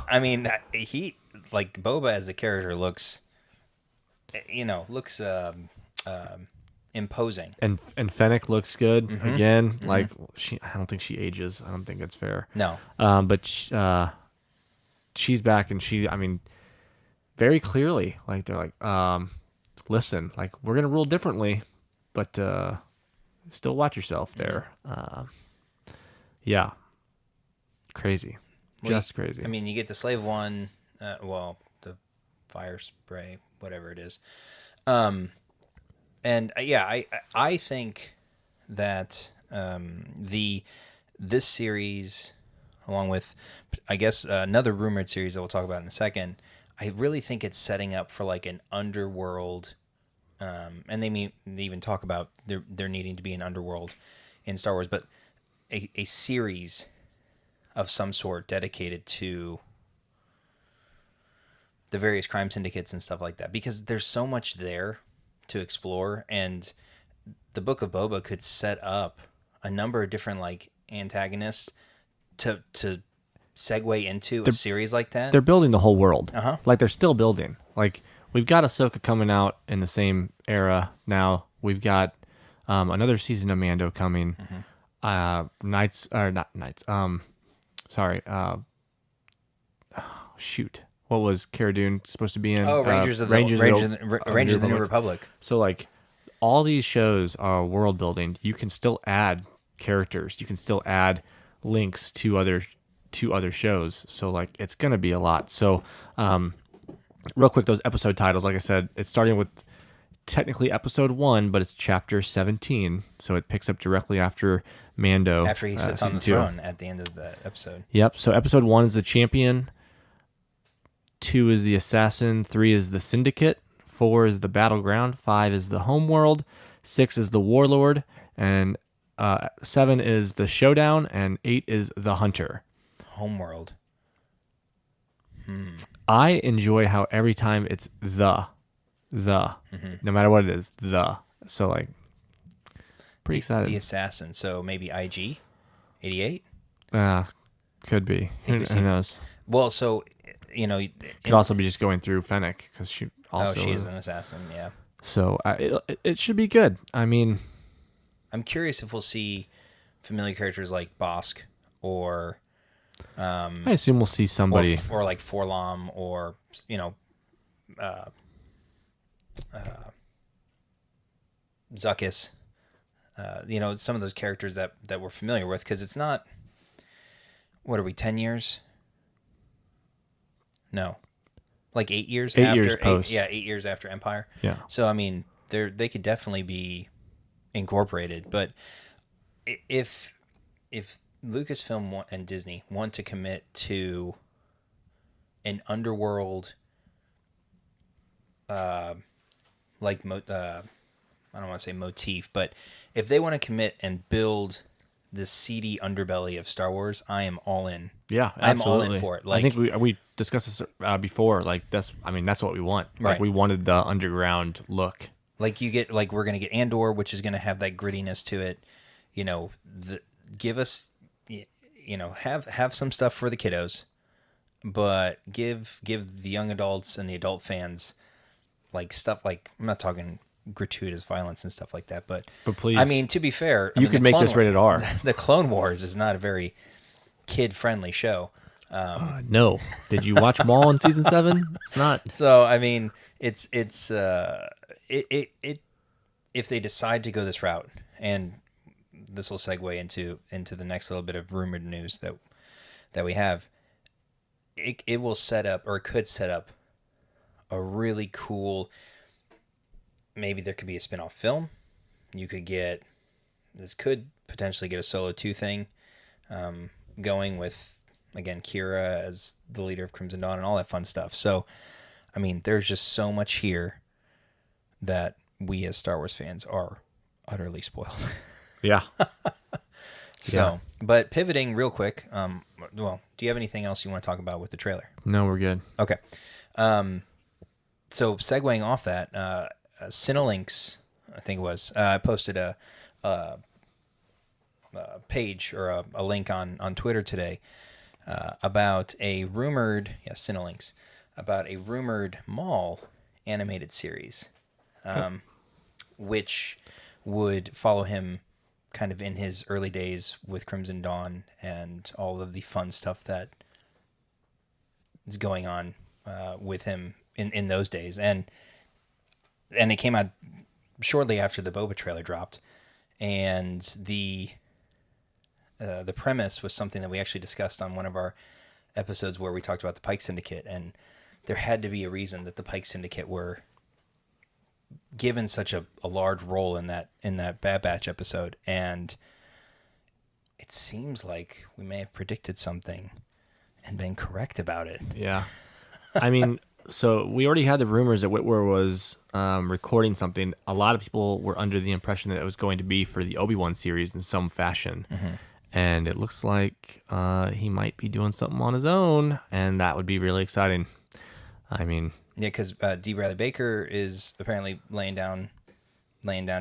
I mean, he like Boba as the character looks imposing. And Fennec looks good again. Mm-hmm. Like I don't think she ages. I don't think it's fair. No. But she's back, and very clearly, like they're like, listen, like we're gonna rule differently, but still watch yourself there. Yeah, crazy, just crazy. I mean, you get the Slave One, the fire spray, whatever it is, and I think that this series, along with, I guess, another rumored series that we'll talk about in a second, I really think it's setting up for like an underworld, and they even talk about there needing to be an underworld in Star Wars, but a series of some sort dedicated to the various crime syndicates and stuff like that, because there's so much there to explore, and the Book of Boba could set up a number of different like antagonists to segue into a series like that. They're building the whole world. Like they're still building. Like we've got Ahsoka coming out in the same era now. We've got another season of Mando coming. What was Cara Dune supposed to be in? Rangers of the New Republic. So like all these shows are world building. You can still add characters. You can still add links to other shows. So like it's gonna be a lot. So real quick, those episode titles, like I said, it's starting with technically episode 1, but it's chapter 17. So it picks up directly after Mando. After he sits on the throne at the end of the episode. Yep. So episode 1 is the Champion. 2 is the Assassin. 3 is the Syndicate. 4 is the Battleground. 5 is the Homeworld. 6 is the Warlord. And 7 is the Showdown. And 8 is the Hunter. Homeworld. I enjoy how every time it's no matter what it is, so like pretty excited. The Assassin, so maybe IG 88. Could be. Who knows? Well, so could also be just going through Fennec because she also she is an assassin. Yeah. So it should be good. I mean, I'm curious if we'll see familiar characters like Bosk or. I assume we'll see somebody or like Forlom or Zuckuss, some of those characters that we're familiar with, because it's not. What are we? 10 years? No, like 8 years. 8 years post. 8 years after Empire. Yeah. So I mean, they could definitely be incorporated, but if Lucasfilm and Disney want to commit to an underworld, I don't want to say motif, but if they want to commit and build the seedy underbelly of Star Wars, I am all in. Yeah, absolutely. I'm all in for it. Like, I think we discussed this before. Like that's what we want. Right. Like we wanted the underground look. Like we're gonna get Andor, which is gonna have that grittiness to it. Give us. Have some stuff for the kiddos, but give the young adults and the adult fans like stuff like, I'm not talking gratuitous violence and stuff like that, but please, I mean, to be fair, you could make this rated R. The Clone Wars is not a very kid friendly show. No. Did you watch Maul in season 7? It's not. So I mean, it's if they decide to go this route, and this will segue into the next little bit of rumored news that we have. It will set up, or it could set up, a really cool. Maybe there could be a spin-off film. You could get this could potentially get a Solo 2 thing going with, again, Kira as the leader of Crimson Dawn and all that fun stuff. So, I mean, there's just so much here that we as Star Wars fans are utterly spoiled. Yeah. So, but pivoting real quick, well, do you have anything else you want to talk about with the trailer? No, we're good. Okay. So segueing off that, Cinelinx, I think it was, posted a page or a link on Twitter today about a rumored, Cinelinx, about a rumored Maul animated series, which would follow him kind of in his early days with Crimson Dawn and all of the fun stuff that is going on with him in those days. And it came out shortly after the Boba trailer dropped. And the premise was something that we actually discussed on one of our episodes where we talked about the Pike Syndicate. And there had to be a reason that the Pike Syndicate were given such a large role in that Bad Batch episode, and it seems like we may have predicted something and been correct about it. Yeah. I mean, so we already had the rumors that Whitwer was recording something. A lot of people were under the impression that it was going to be for the Obi-Wan series in some fashion. Mm-hmm. And it looks like he might be doing something on his own, and that would be really exciting. I mean... Yeah, because D. Bradley Baker is apparently laying down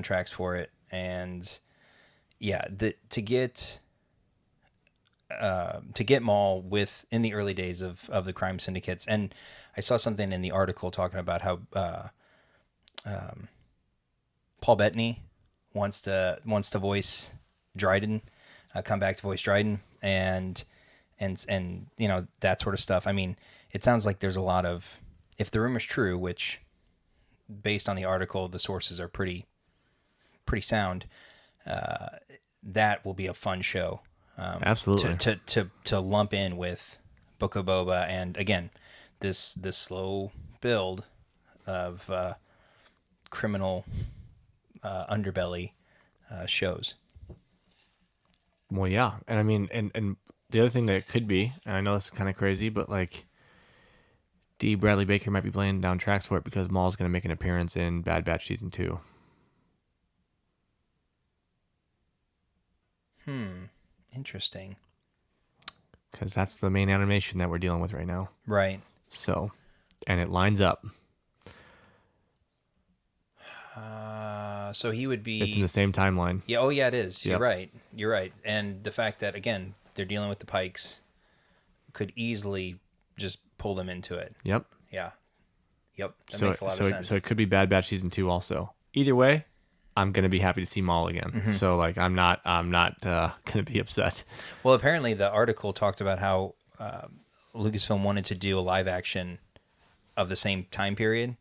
tracks for it, and yeah, to get Maul in the early days of the crime syndicates, and I saw something in the article talking about how Paul Bettany wants to voice Dryden, come back to voice Dryden, and you know, that sort of stuff. I mean, it sounds like there's a lot of, if the rumor's true, which based on the article, the sources are pretty sound, that will be a fun show. Absolutely. To lump in with Book of Boba, and again, this slow build of criminal underbelly shows. Well, yeah, and I mean, and the other thing that it could be, and I know this is kind of crazy, but like, D. Bradley Baker might be laying down tracks for it because Maul's going to make an appearance in Bad Batch Season 2. Interesting. Because that's the main animation that we're dealing with right now. Right. So, and it lines up. So he would be... It's in the same timeline. Yeah. Oh, yeah, it is. Yep. You're right. And the fact that, again, they're dealing with the Pikes could easily just pull them into it. Yep. Yeah. Yep. That makes a lot of sense. So it could be Bad Batch Season 2 also. Either way, I'm going to be happy to see Maul again. Mm-hmm. So like, I'm not going to be upset. Well, apparently the article talked about how Lucasfilm wanted to do a live action of the same time period,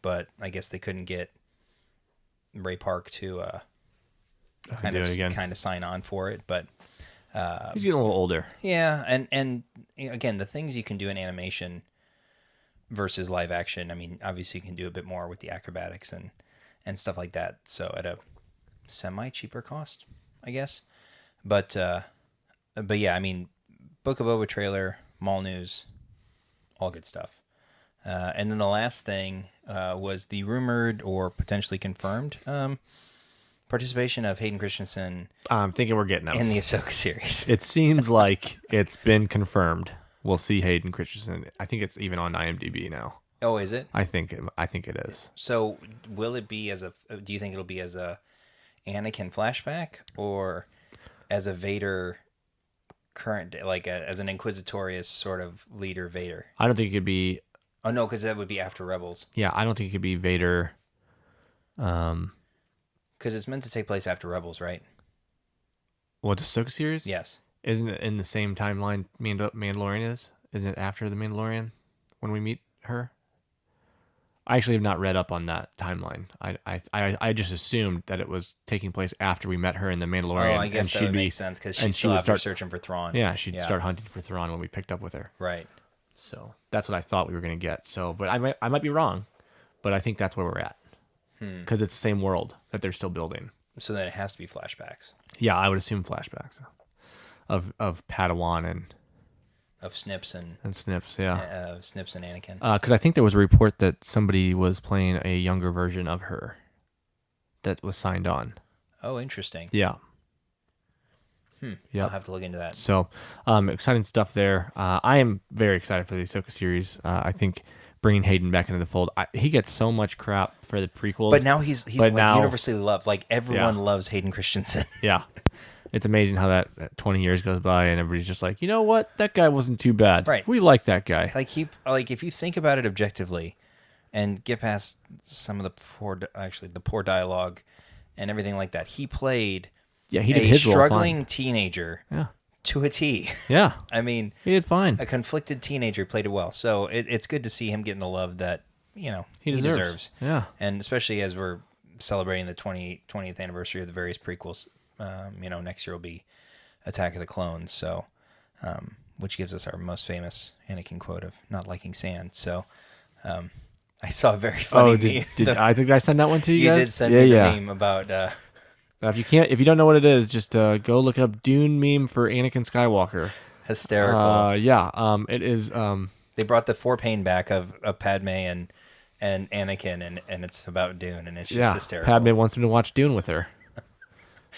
but I guess they couldn't get Ray Park to kind of sign on for it. But he's getting a little older. Yeah, and again, the things you can do in animation versus live action, I mean, obviously you can do a bit more with the acrobatics and stuff like that. So at a semi-cheaper cost, I guess. But yeah, I mean, Book of Boba trailer, Maul news, all good stuff. And then the last thing was the rumored or potentially confirmed participation of Hayden Christensen. I'm thinking we're getting him in the Ahsoka series. It seems like it's been confirmed. We'll see Hayden Christensen. I think it's even on IMDb now. Oh, is it? I think it is. So, will it be do you think it'll be as a Anakin flashback or as a Vader current, like as an inquisitorious sort of leader Vader? I don't think it could be. Oh no, because that would be after Rebels. Yeah, I don't think it could be Vader. Because it's meant to take place after Rebels, right? What, the Ahsoka series? Yes. Isn't it in the same timeline Mandalorian is? Isn't it after the Mandalorian when we meet her? I actually have not read up on that timeline. I just assumed that it was taking place after we met her in the Oh, Mandalorian, I and guess that she'd would be, make sense because and she's she still would after start, searching for Thrawn. yeah, she'd start hunting for Thrawn when we picked up with her. Right. So that's what I thought we were gonna get. So, but I might be wrong, but I think that's where we're at because it's the same world that they're still building. So then it has to be flashbacks Yeah, I would assume flashbacks of Padawan of Snips and Snips. Yeah, Snips and Anakin. because I think there was a report that somebody was playing a younger version of her that was signed on. Oh, interesting. Yeah. I'll have to look into that. So, exciting stuff there. I am very excited for the Ahsoka series. I think bringing Hayden back into the fold, he gets so much crap for the prequels. But now he's but like now, universally loved. Like everyone loves Hayden Christensen. Yeah. It's amazing how that 20 years goes by and everybody's just like, you know what? That guy wasn't too bad. Right. We like that guy. Like if you think about it objectively and get past some of the poor dialogue and everything like that, he played He did a his role struggling fine. teenager Yeah. to a T. Yeah. I mean, He did fine. a conflicted teenager played it well. So it's good to see him getting the love that, he deserves. Yeah. And especially as we're celebrating the 20th anniversary of the various prequels, next year will be Attack of the Clones. So, which gives us our most famous Anakin quote of not liking sand. So, I saw a very funny meme. I think I sent that one to you guys? You did send me the meme about... if you don't know what it is, just go look up Dune meme for Anakin Skywalker. Hysterical. It is. They brought the forepain back of Padme and Anakin, and it's about Dune, and it's just hysterical. Padme wants him to watch Dune with her,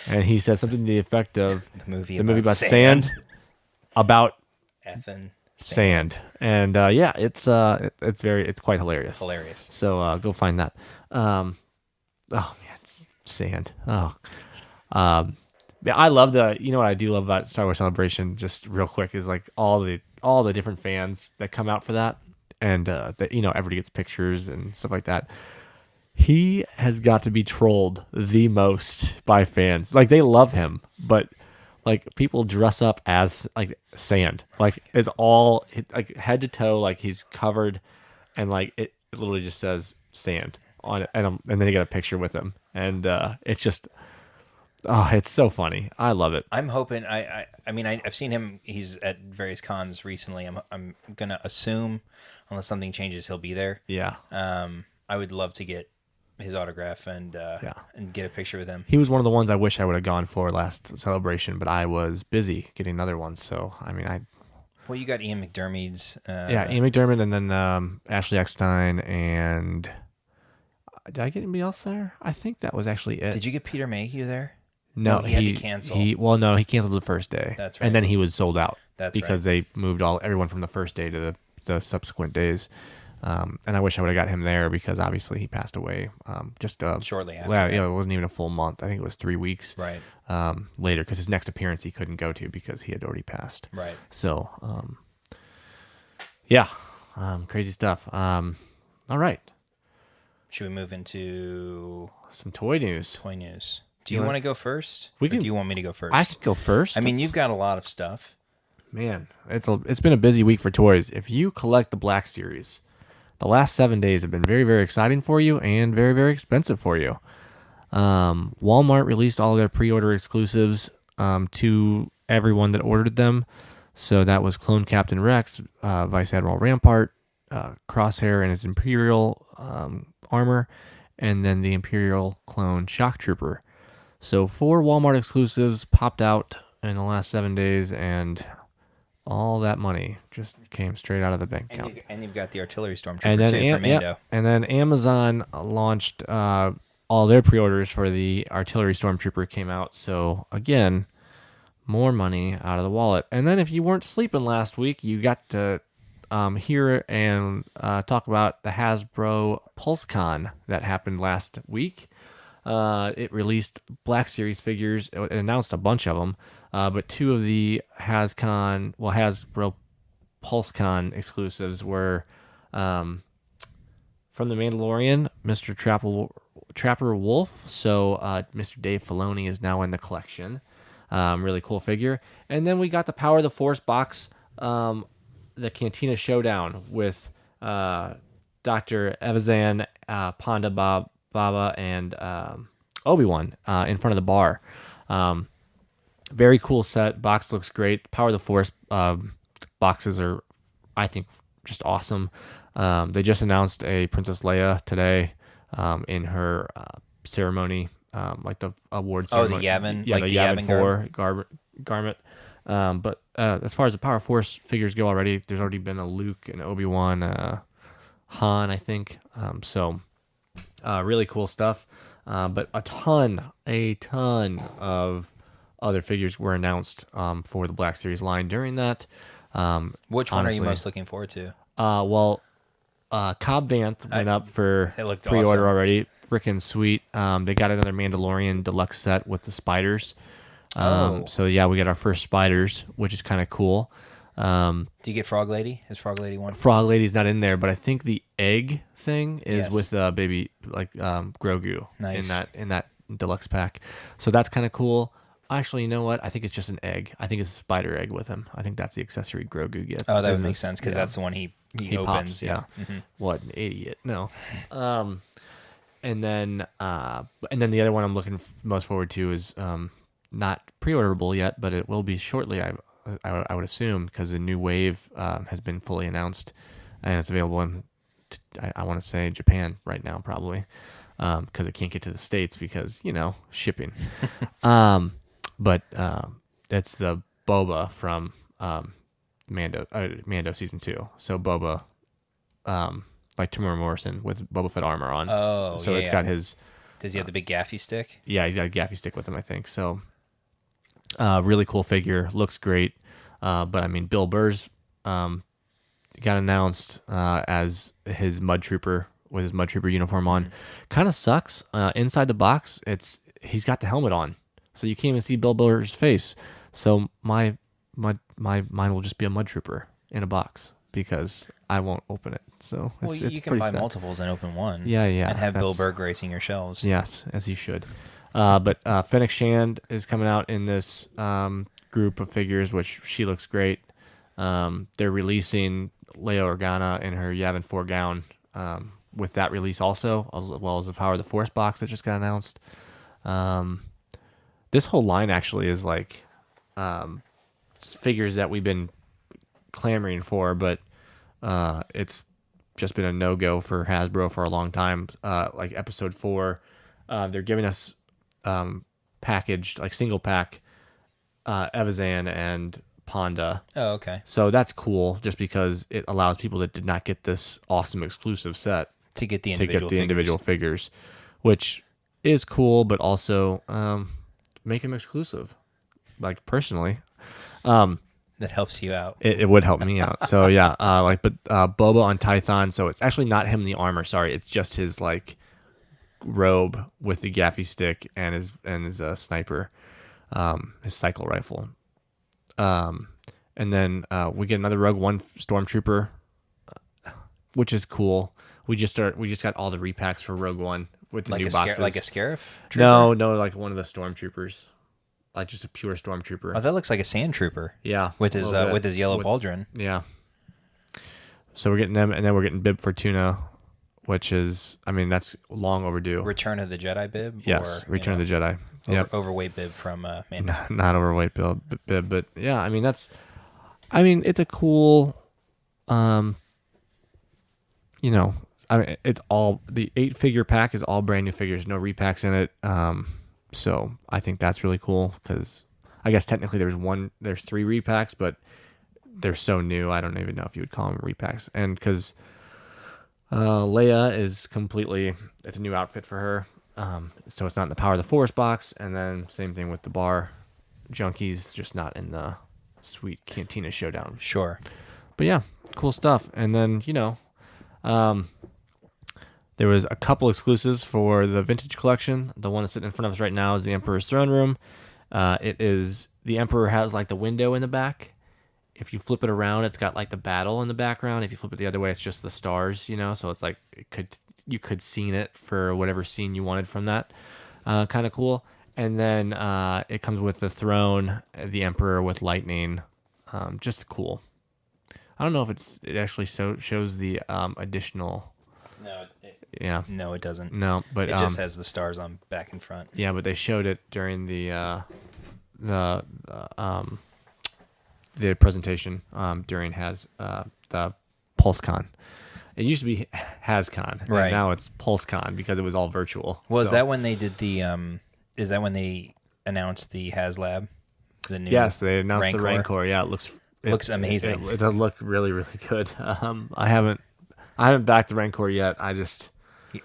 and he says something to the effect of the movie about sand about effing sand. And it's quite hilarious. Hilarious. So go find that. Oh man, it's sand. Oh. I love what I do love about Star Wars Celebration, just real quick, is like all the different fans that come out for that, and that everybody gets pictures and stuff like that. He has got to be trolled the most by fans. Like, they love him, but like people dress up as like sand, like it's all like head to toe, like he's covered, and like it literally just says sand on it, and then they get a picture with him, and it's just. Oh, it's so funny. I love it. I'm hoping. I've seen him. He's at various cons recently. I'm gonna assume, unless something changes, he'll be there. Yeah. I would love to get his autograph and get a picture with him. He was one of the ones I wish I would have gone for last Celebration, but I was busy getting other ones. So Well, you got Ian McDermott's. Ian McDermott, and then Ashley Eckstein, and did I get anybody else there? I think that was actually it. Did you get Peter Mayhew there? No, he had to cancel. He canceled the first day. That's right. And then he was sold out. That's because they moved everyone from the first day to the subsequent days. And I wish I would have got him there because obviously he passed away just shortly after. Well, it wasn't even a full month. I think it was 3 weeks. Right. Later, because his next appearance he couldn't go to because he had already passed. Right. So, crazy stuff. All right. Should we move into some toy news? Do you want to go first? Or do you want me to go first? I could go first. I mean, you've got a lot of stuff. Man, it's been a busy week for toys. If you collect the Black Series, the last 7 days have been very, very exciting for you and very, very expensive for you. Walmart released all their pre-order exclusives to everyone that ordered them. So that was Clone Captain Rex, Vice Admiral Rampart, Crosshair and his Imperial armor, and then the Imperial clone Shock Trooper. So 4 Walmart exclusives popped out in the last 7 days, and all that money just came straight out of the bank account. And you've got the Artillery Stormtrooper too for Mando. Yeah. And then Amazon launched all their pre-orders for the Artillery Stormtrooper came out. So again, more money out of the wallet. And then if you weren't sleeping last week, you got to hear and talk about the Hasbro PulseCon that happened last week. It released Black Series figures. It announced a bunch of them, but 2 of the Hasbro PulseCon exclusives were from The Mandalorian, Mr. Trapper Wolf. So Mr. Dave Filoni is now in the collection. Really cool figure. And then we got the Power of the Force box, the Cantina Showdown with Dr. Evazan, Ponda Baba, and Obi-Wan in front of the bar. Very cool set. Box looks great. Power of the Force boxes are, I think, just awesome. They just announced a Princess Leia today in her ceremony, like the award ceremony. Oh, the Yavin, yeah, like the the Yavin Yavin 4 garment. But as far as the Power of Force figures go, there's already been a Luke and Obi-Wan, Han, I think. So really cool stuff. But a ton of other figures were announced for the Black Series line during that. Which one honestly, are you most looking forward to? Cobb Vanth went up for It looked pre-order awesome. already. Freaking sweet. They got another Mandalorian deluxe set with the spiders. Oh. So yeah, we got our first spiders, which is kind of cool. Do you get Frog Lady? Is Frog Lady one? Frog Lady's not in there, but I think the egg thing is Yes. with baby Grogu Nice. in that deluxe pack. So that's kind of cool. Actually, you know what? I think it's just an egg. I think it's a spider egg with him. I think that's the accessory Grogu gets. Oh, that would Is make this- sense because yeah. that's the one he opens. Pops. Yeah. What an idiot. No. And then the other one I'm looking most forward to is not pre-orderable yet, but it will be shortly. I would assume because the new wave has been fully announced and it's available in I want to say Japan right now probably because it can't get to the States because shipping. But it's the Boba from Mando season 2. So Boba, like Tamura Morrison with Boba Fett armor on. Oh, so yeah, it's got his. Does he have the big gaffy stick? Yeah, he's got a gaffy stick with him, I think. So, really cool figure. Looks great. But I mean, Bill Burr's got announced as his Mud Trooper with his Mud Trooper uniform on. Kind of sucks. Inside the box, he's got the helmet on, so you can't even see Bill Burr's face. So my mine will just be a Mud Trooper in a box because I won't open it. So Well, it's you can pretty buy sad. multiples and open one. Yeah. And have Bill that's- Burr gracing your shelves. Yes, as he should. But Fennec Shand is coming out in this group of figures, which she looks great. They're releasing Leia Organa in her Yavin 4 gown with that release also, as well as the Power of the Force box that just got announced. This whole line actually is like figures that we've been clamoring for, but it's just been a no-go for Hasbro for a long time. Like Episode 4, they're giving us packaged, like single pack, Evazan and Ponda. Oh, okay. So that's cool, just because it allows people that did not get this awesome exclusive set To get the to individual get the figures. individual figures, which is cool, but also make them exclusive. Like personally, That helps you out. it would help me out. So yeah, Boba on Tython. So it's actually not him in the armor. Sorry, it's just his like robe with the gaffy stick and his sniper, his cycle rifle. And then we get another Rogue One stormtrooper, which is cool. We just got all the repacks for Rogue One with the Like new a boxes. like a Scarif? No, like one of the stormtroopers, like just a pure stormtrooper. Oh, that looks like a sand trooper. Yeah, With a his little bit. with his yellow pauldron. Yeah. So we're getting them, and then we're getting Bib Fortuna, which is, I mean, that's long overdue. Return of the Jedi bib. Yes, or, Return of the Jedi. Yep. Overweight bib from Mando. Not overweight Bib, but yeah, I mean it's a cool, it's all the 8-figure pack is all brand new figures, no repacks in it. So I think that's really cool because I guess technically there's 3 repacks, but they're so new, I don't even know if you would call them repacks. And because Leia is it's a new outfit for her. So it's not in the Power of the Force box, and then same thing with the bar junkies, just not in the sweet Cantina Showdown. Sure. But yeah, cool stuff. And then there was a couple exclusives for the vintage collection. The one that's sitting in front of us right now is the Emperor's Throne Room. It is the Emperor has like the window in the back. If you flip it around, it's got like the battle in the background. If you flip it the other way, it's just the stars, so it's like you could scene it for whatever scene you wanted from that. Kind of cool. And then it comes with the throne, the Emperor with lightning. Just cool. I don't know if it actually shows the additional. No, Yeah. no, it doesn't. No, but It just has the stars on back and front. yeah, but they showed it during the the presentation during the PulseCon. It used to be HasCon, Right. and now it's PulseCon because it was all virtual. Well, is So- that when they did the? Is that when they announced the HasLab? The new Yes, they announced the Rancor? Rancor. Yeah, it Looks amazing. It does look really, really good. I haven't backed the Rancor yet.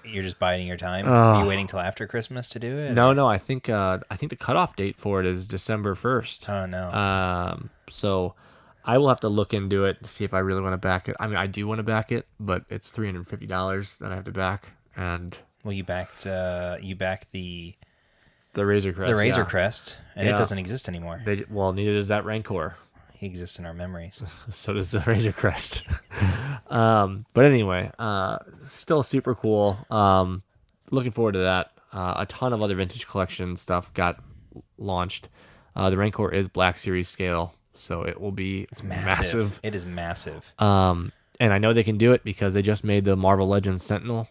You're just biding your time. Are you waiting till after Christmas to do it? No. I think the cutoff date for it is December 1st. Oh no. So I will have to look into it to see if I really want to back it. I mean, I do want to back it, but it's $350 that I have to back, and Well, you backed the Razor Crest. Razor yeah. Crest, and it Yeah. doesn't exist anymore. Well, neither does that Rancor. He exists in our memories. So does the Razor Crest. But anyway, still super cool. Looking forward to that. A ton of other vintage collection stuff got launched. The Rancor is Black Series scale, so it will be It's massive. It is massive. And I know they can do it because they just made the Marvel Legends Sentinel,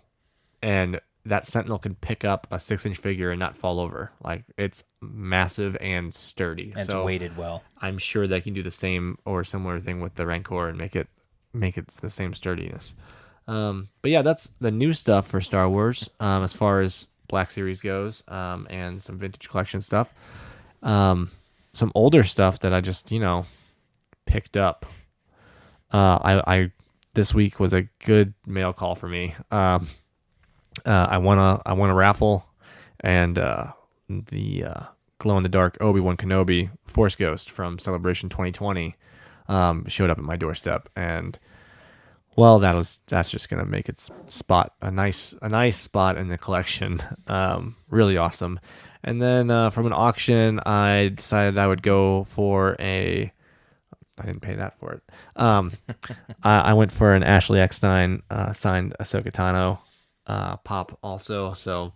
and that Sentinel can pick up a 6-inch figure and not fall over. Like, it's massive and sturdy. And so it's weighted well. I'm sure they can do the same or similar thing with the Rancor and make it the same sturdiness. But yeah, that's the new stuff for Star Wars as far as Black Series goes, and some vintage collection stuff. Some older stuff that I just picked up. I this week was a good mail call for me. I won a raffle, and the glow in the dark Obi-Wan Kenobi Force Ghost from Celebration 2020 showed up at my doorstep, and well, that's just gonna make its spot a nice spot in the collection. Really awesome. And then from an auction, I decided I would go for I didn't pay that for it. I went for an Ashley Eckstein signed Ahsoka Tano pop also. So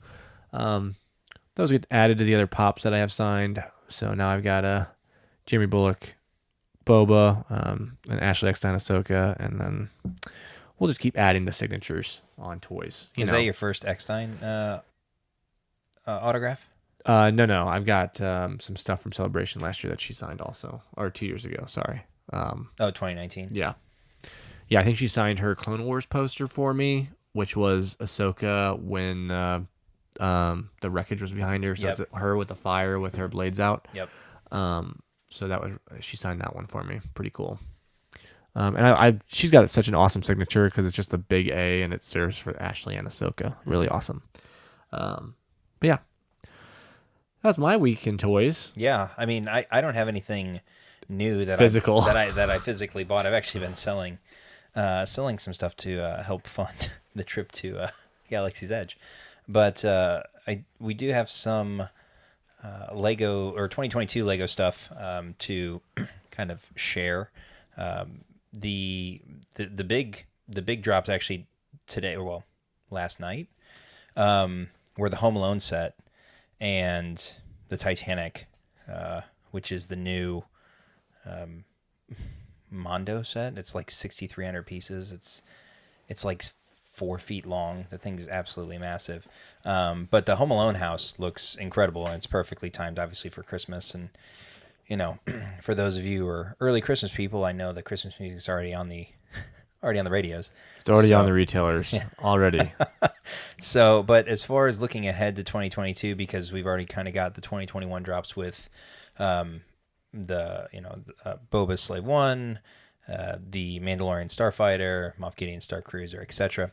those get added to the other pops that I have signed. So now I've got a Jamie Bullock, Boba, an Ashley Eckstein Ahsoka, and then we'll just keep adding the signatures on toys. Is that your first Eckstein autograph? No. I've got some stuff from Celebration last year that she signed also, or 2 years ago. Sorry. 2019. Yeah. I think she signed her Clone Wars poster for me, which was Ahsoka when the wreckage was behind her. So Yep. it's her with the fire with her blades out. Yep. So she signed that one for me. Pretty cool. And she's got such an awesome signature because it's just the big A and it serves for Ashley and Ahsoka. Really awesome. But yeah, that's my week in toys. Yeah, I mean, I don't have anything new that Physical. that I physically bought. I've actually been selling some stuff to help fund the trip to Galaxy's Edge, but we do have some Lego or 2022 Lego stuff to kind of share. The big drops actually today, or well, last night, were the Home Alone set and the Titanic, which is the new Mondo set. It's like 6,300 pieces. It's like 4 feet long. The thing's absolutely massive. But the Home Alone house looks incredible, and it's perfectly timed, obviously, for Christmas. And for those of you who are early Christmas people, I know that Christmas music's already on the radios. It's already on the retailers already. So, but as far as looking ahead to 2022, because we've already kind of got the 2021 drops with Boba's Slave One, the Mandalorian Starfighter, Moff Gideon Star Cruiser, etc.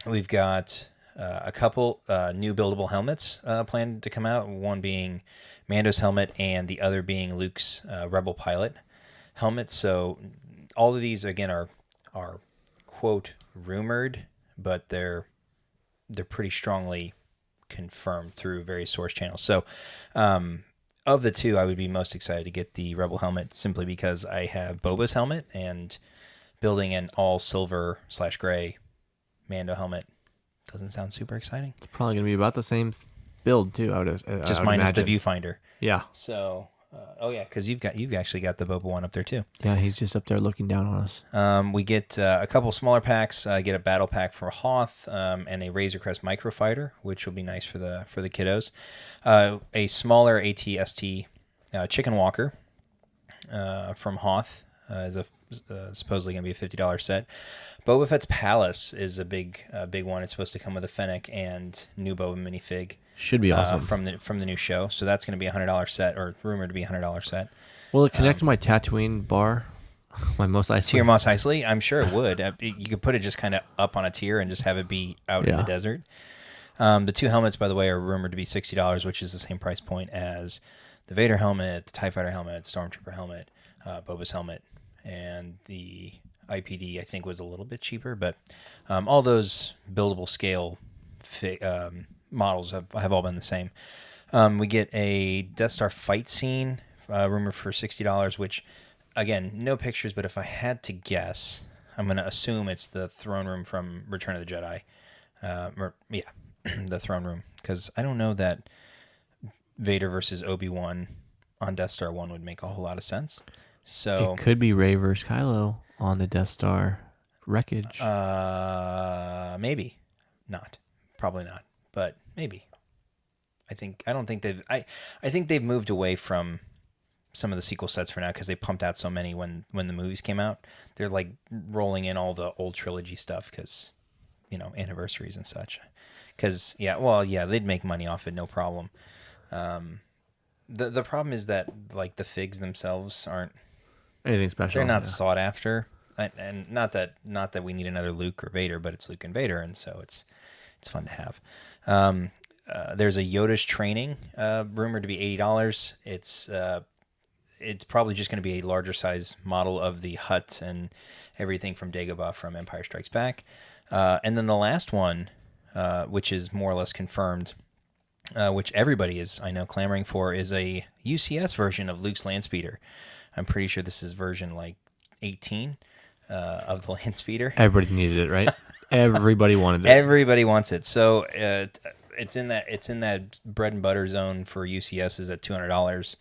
We've got a couple new buildable helmets planned to come out. One being Mando's helmet, and the other being Luke's Rebel Pilot helmet. So all of these again are quote rumored, but they're pretty strongly confirmed through various source channels. So of the two, I would be most excited to get the Rebel helmet simply because I have Boba's helmet, and building an all silver / gray Mando helmet doesn't sound super exciting. It's probably going to be about the same build too. Just I would minus imagine. the viewfinder. Yeah. So, oh yeah, because you've actually got the Boba one up there too. Yeah, he's just up there looking down on us. We get a couple smaller packs. Get a battle pack for Hoth and a Razor Crest Microfighter, which will be nice for the kiddos. A smaller AT-ST Chicken Walker from Hoth is supposedly going to be a $50 set. Boba Fett's Palace is a big one. It's supposed to come with a Fennec and new Boba minifig. Should be awesome from the new show. So that's going to be a $100 set, or rumored to be a $100 set. Will it connect to my Tatooine bar? My Mos Eisley? To your Mos Eisley? I'm sure it would. You could put it just kind of up on a tier and just have it be out in the desert. The two helmets, by the way, are rumored to be $60, which is the same price point as the Vader helmet, the TIE Fighter helmet, Stormtrooper helmet, Boba's helmet, and the IPD, I think, was a little bit cheaper. But all those buildable scale models have all been the same. We get a Death Star fight scene, rumored for $60, which, again, no pictures, but if I had to guess, I'm going to assume it's the throne room from Return of the Jedi. The throne room, because I don't know that Vader versus Obi-Wan on Death Star 1 would make a whole lot of sense. So it could be Rey versus Kylo on the Death Star wreckage. Maybe not, probably not, but maybe. I think they've moved away from some of the sequel sets for now, because they pumped out so many when the movies came out. They're like rolling in all the old trilogy stuff because, anniversaries and such. Because they'd make money off it, no problem. The problem is that, like, the figs themselves aren't anything special. They're not sought after, and not that we need another Luke or Vader, but it's Luke and Vader, and so it's fun to have. There's a Yoda's training rumored to be $80. It's probably just going to be a larger size model of the Hutt and everything from Dagobah from Empire Strikes Back, and then the last one, which is more or less confirmed, which everybody is, I know, clamoring for, is a UCS version of Luke's Landspeeder. I'm pretty sure this is version like 18 of the Landspeeder. Everybody needed it, right? Everybody wanted it. Everybody wants it. So it's in that bread and butter zone for UCSs at $200,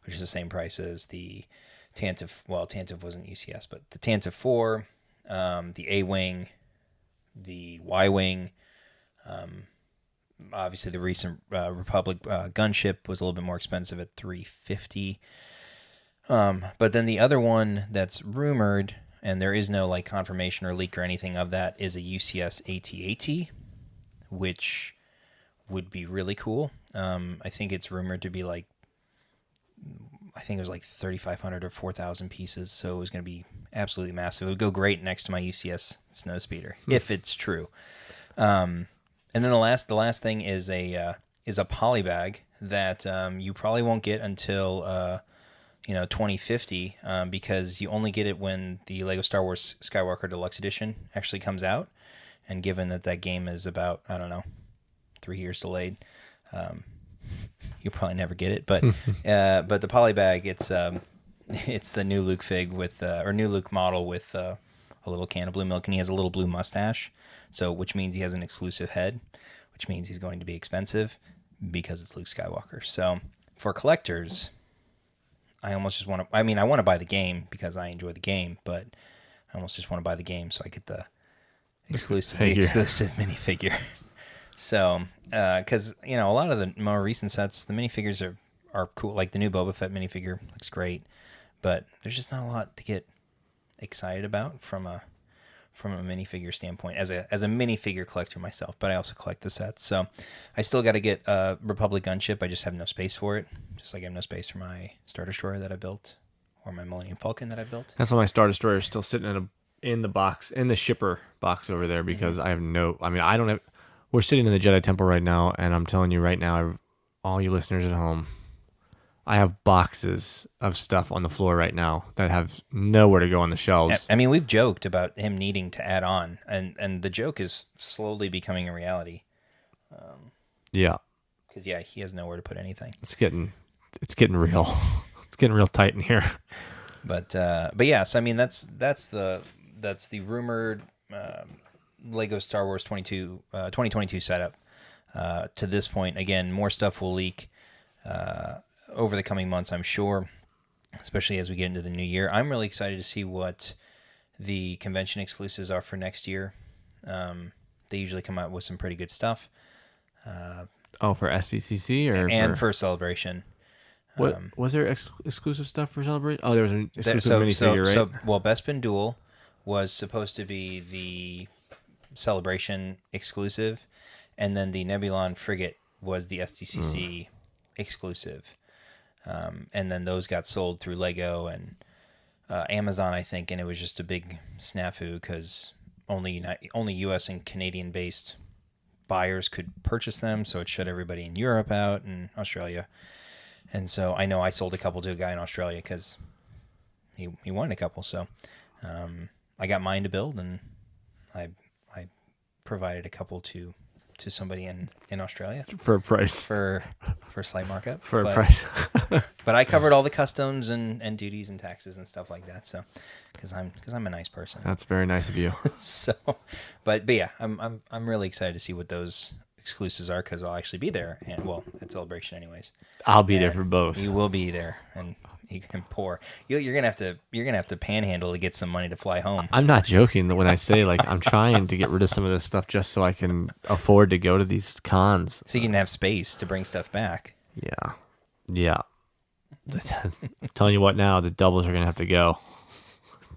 which is the same price as the Tantive. Well, Tantive wasn't UCS, but the Tantive 4, the A-Wing, the Y-Wing. Obviously, the recent Republic gunship was a little bit more expensive at $350. But then the other one that's rumored, and there is no like confirmation or leak or anything of that, is a UCS AT-AT, which would be really cool. I think it's rumored to be like, I think it was like 3,500 or 4,000 pieces, so it was going to be absolutely massive. It would go great next to my UCS Snowspeeder, if it's true. And then the last thing is a polybag that you probably won't get until 2050, because you only get it when the Lego Star Wars Skywalker Deluxe Edition actually comes out. And given that game is about, I don't know, 3 years delayed, you'll probably never get it. But the polybag, it's the new Luke fig or new Luke model with a little can of blue milk, and he has a little blue mustache. So, which means he has an exclusive head, which means he's going to be expensive because it's Luke Skywalker. So, for collectors, I almost just want to. I mean, I want to buy the game because I enjoy the game, but I almost just want to buy the game so I get the exclusive minifigure. So, because a lot of the more recent sets, the minifigures are cool. Like the new Boba Fett minifigure looks great, but there's just not a lot to get excited about from a minifigure standpoint as a minifigure collector myself. But I also collect the sets, so I still got to get a Republic gunship. I just have no space for it, just like I have no space for my Star Destroyer that I built or my Millennium Falcon that I built. That's why my Star Destroyer is still sitting in the box, in the shipper box over there, because I don't have. We're sitting in the Jedi Temple right now, and I'm telling you right now, all you listeners at home, I have boxes of stuff on the floor right now that have nowhere to go on the shelves. I mean, we've joked about him needing to add on, and the joke is slowly becoming a reality. Yeah. Because, he has nowhere to put anything. It's getting real. It's getting real tight in here. But yes, I mean, that's the rumored Lego Star Wars 2022 setup. to this point. Again, more stuff will leak over the coming months, I'm sure, especially as we get into the new year. I'm really excited to see what the convention exclusives are for next year. They usually come out with some pretty good stuff. For SDCC or and for Celebration. What was there exclusive stuff for Celebration? Oh, there was an exclusive minifigure, right? Bespin Duel was supposed to be the Celebration exclusive, and then the Nebulon Frigate was the SDCC exclusive. And then those got sold through Lego and Amazon, I think, and it was just a big snafu because only U.S. and Canadian-based buyers could purchase them, so it shut everybody in Europe out and Australia. And so I know I sold a couple to a guy in Australia because he wanted a couple. So I got mine to build, and I provided a couple to somebody in Australia for a price, for a slight markup, a price. But I covered all the customs and duties and taxes and stuff like that. So because I'm a nice person. That's very nice of you. So, but yeah, I'm really excited to see what those exclusives are because I'll actually be there, and at Celebration anyways. I'll be there for both. You will be there, and you can pour. You're gonna have to panhandle to get some money to fly home. I'm not joking when I say I'm trying to get rid of some of this stuff just so I can afford to go to these cons. So you can have space to bring stuff back. Yeah. I'm telling you what, now the doubles are gonna have to go.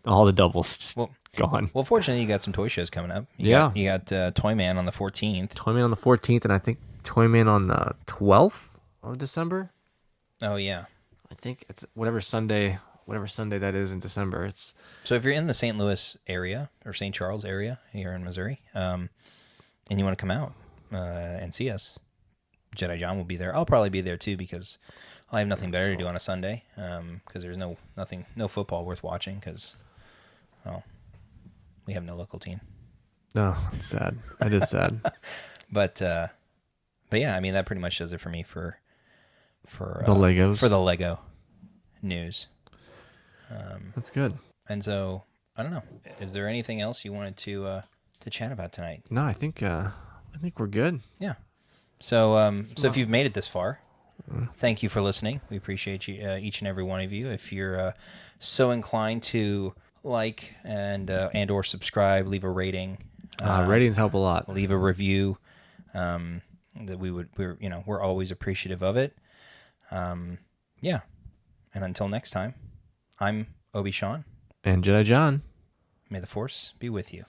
All the doubles just gone. Well, fortunately, you got some toy shows coming up. You got Toyman on the 14th. Toyman on the 14th, and I think Toyman on the 12th of December. Oh yeah. I think it's whatever Sunday that is in December. So if you're in the St. Louis area or St. Charles area here in Missouri, and you want to come out and see us, Jedi John will be there. I'll probably be there too because I have nothing better to do on a Sunday because there's no football worth watching because, we have no local team. No, it's sad. It is sad. But yeah, I mean that pretty much does it for me for the Legos, for the Lego news. That's good. And so I don't know. Is there anything else you wanted to chat about tonight? No, I think we're good. Yeah. So if you've made it this far, thank you for listening. We appreciate you, each and every one of you. If you're so inclined to like and or subscribe, leave a rating. Ratings help a lot. Leave a review. That we're always appreciative of it. Yeah. And until next time, I'm Obi-Sean. And Jedi John. May the Force be with you.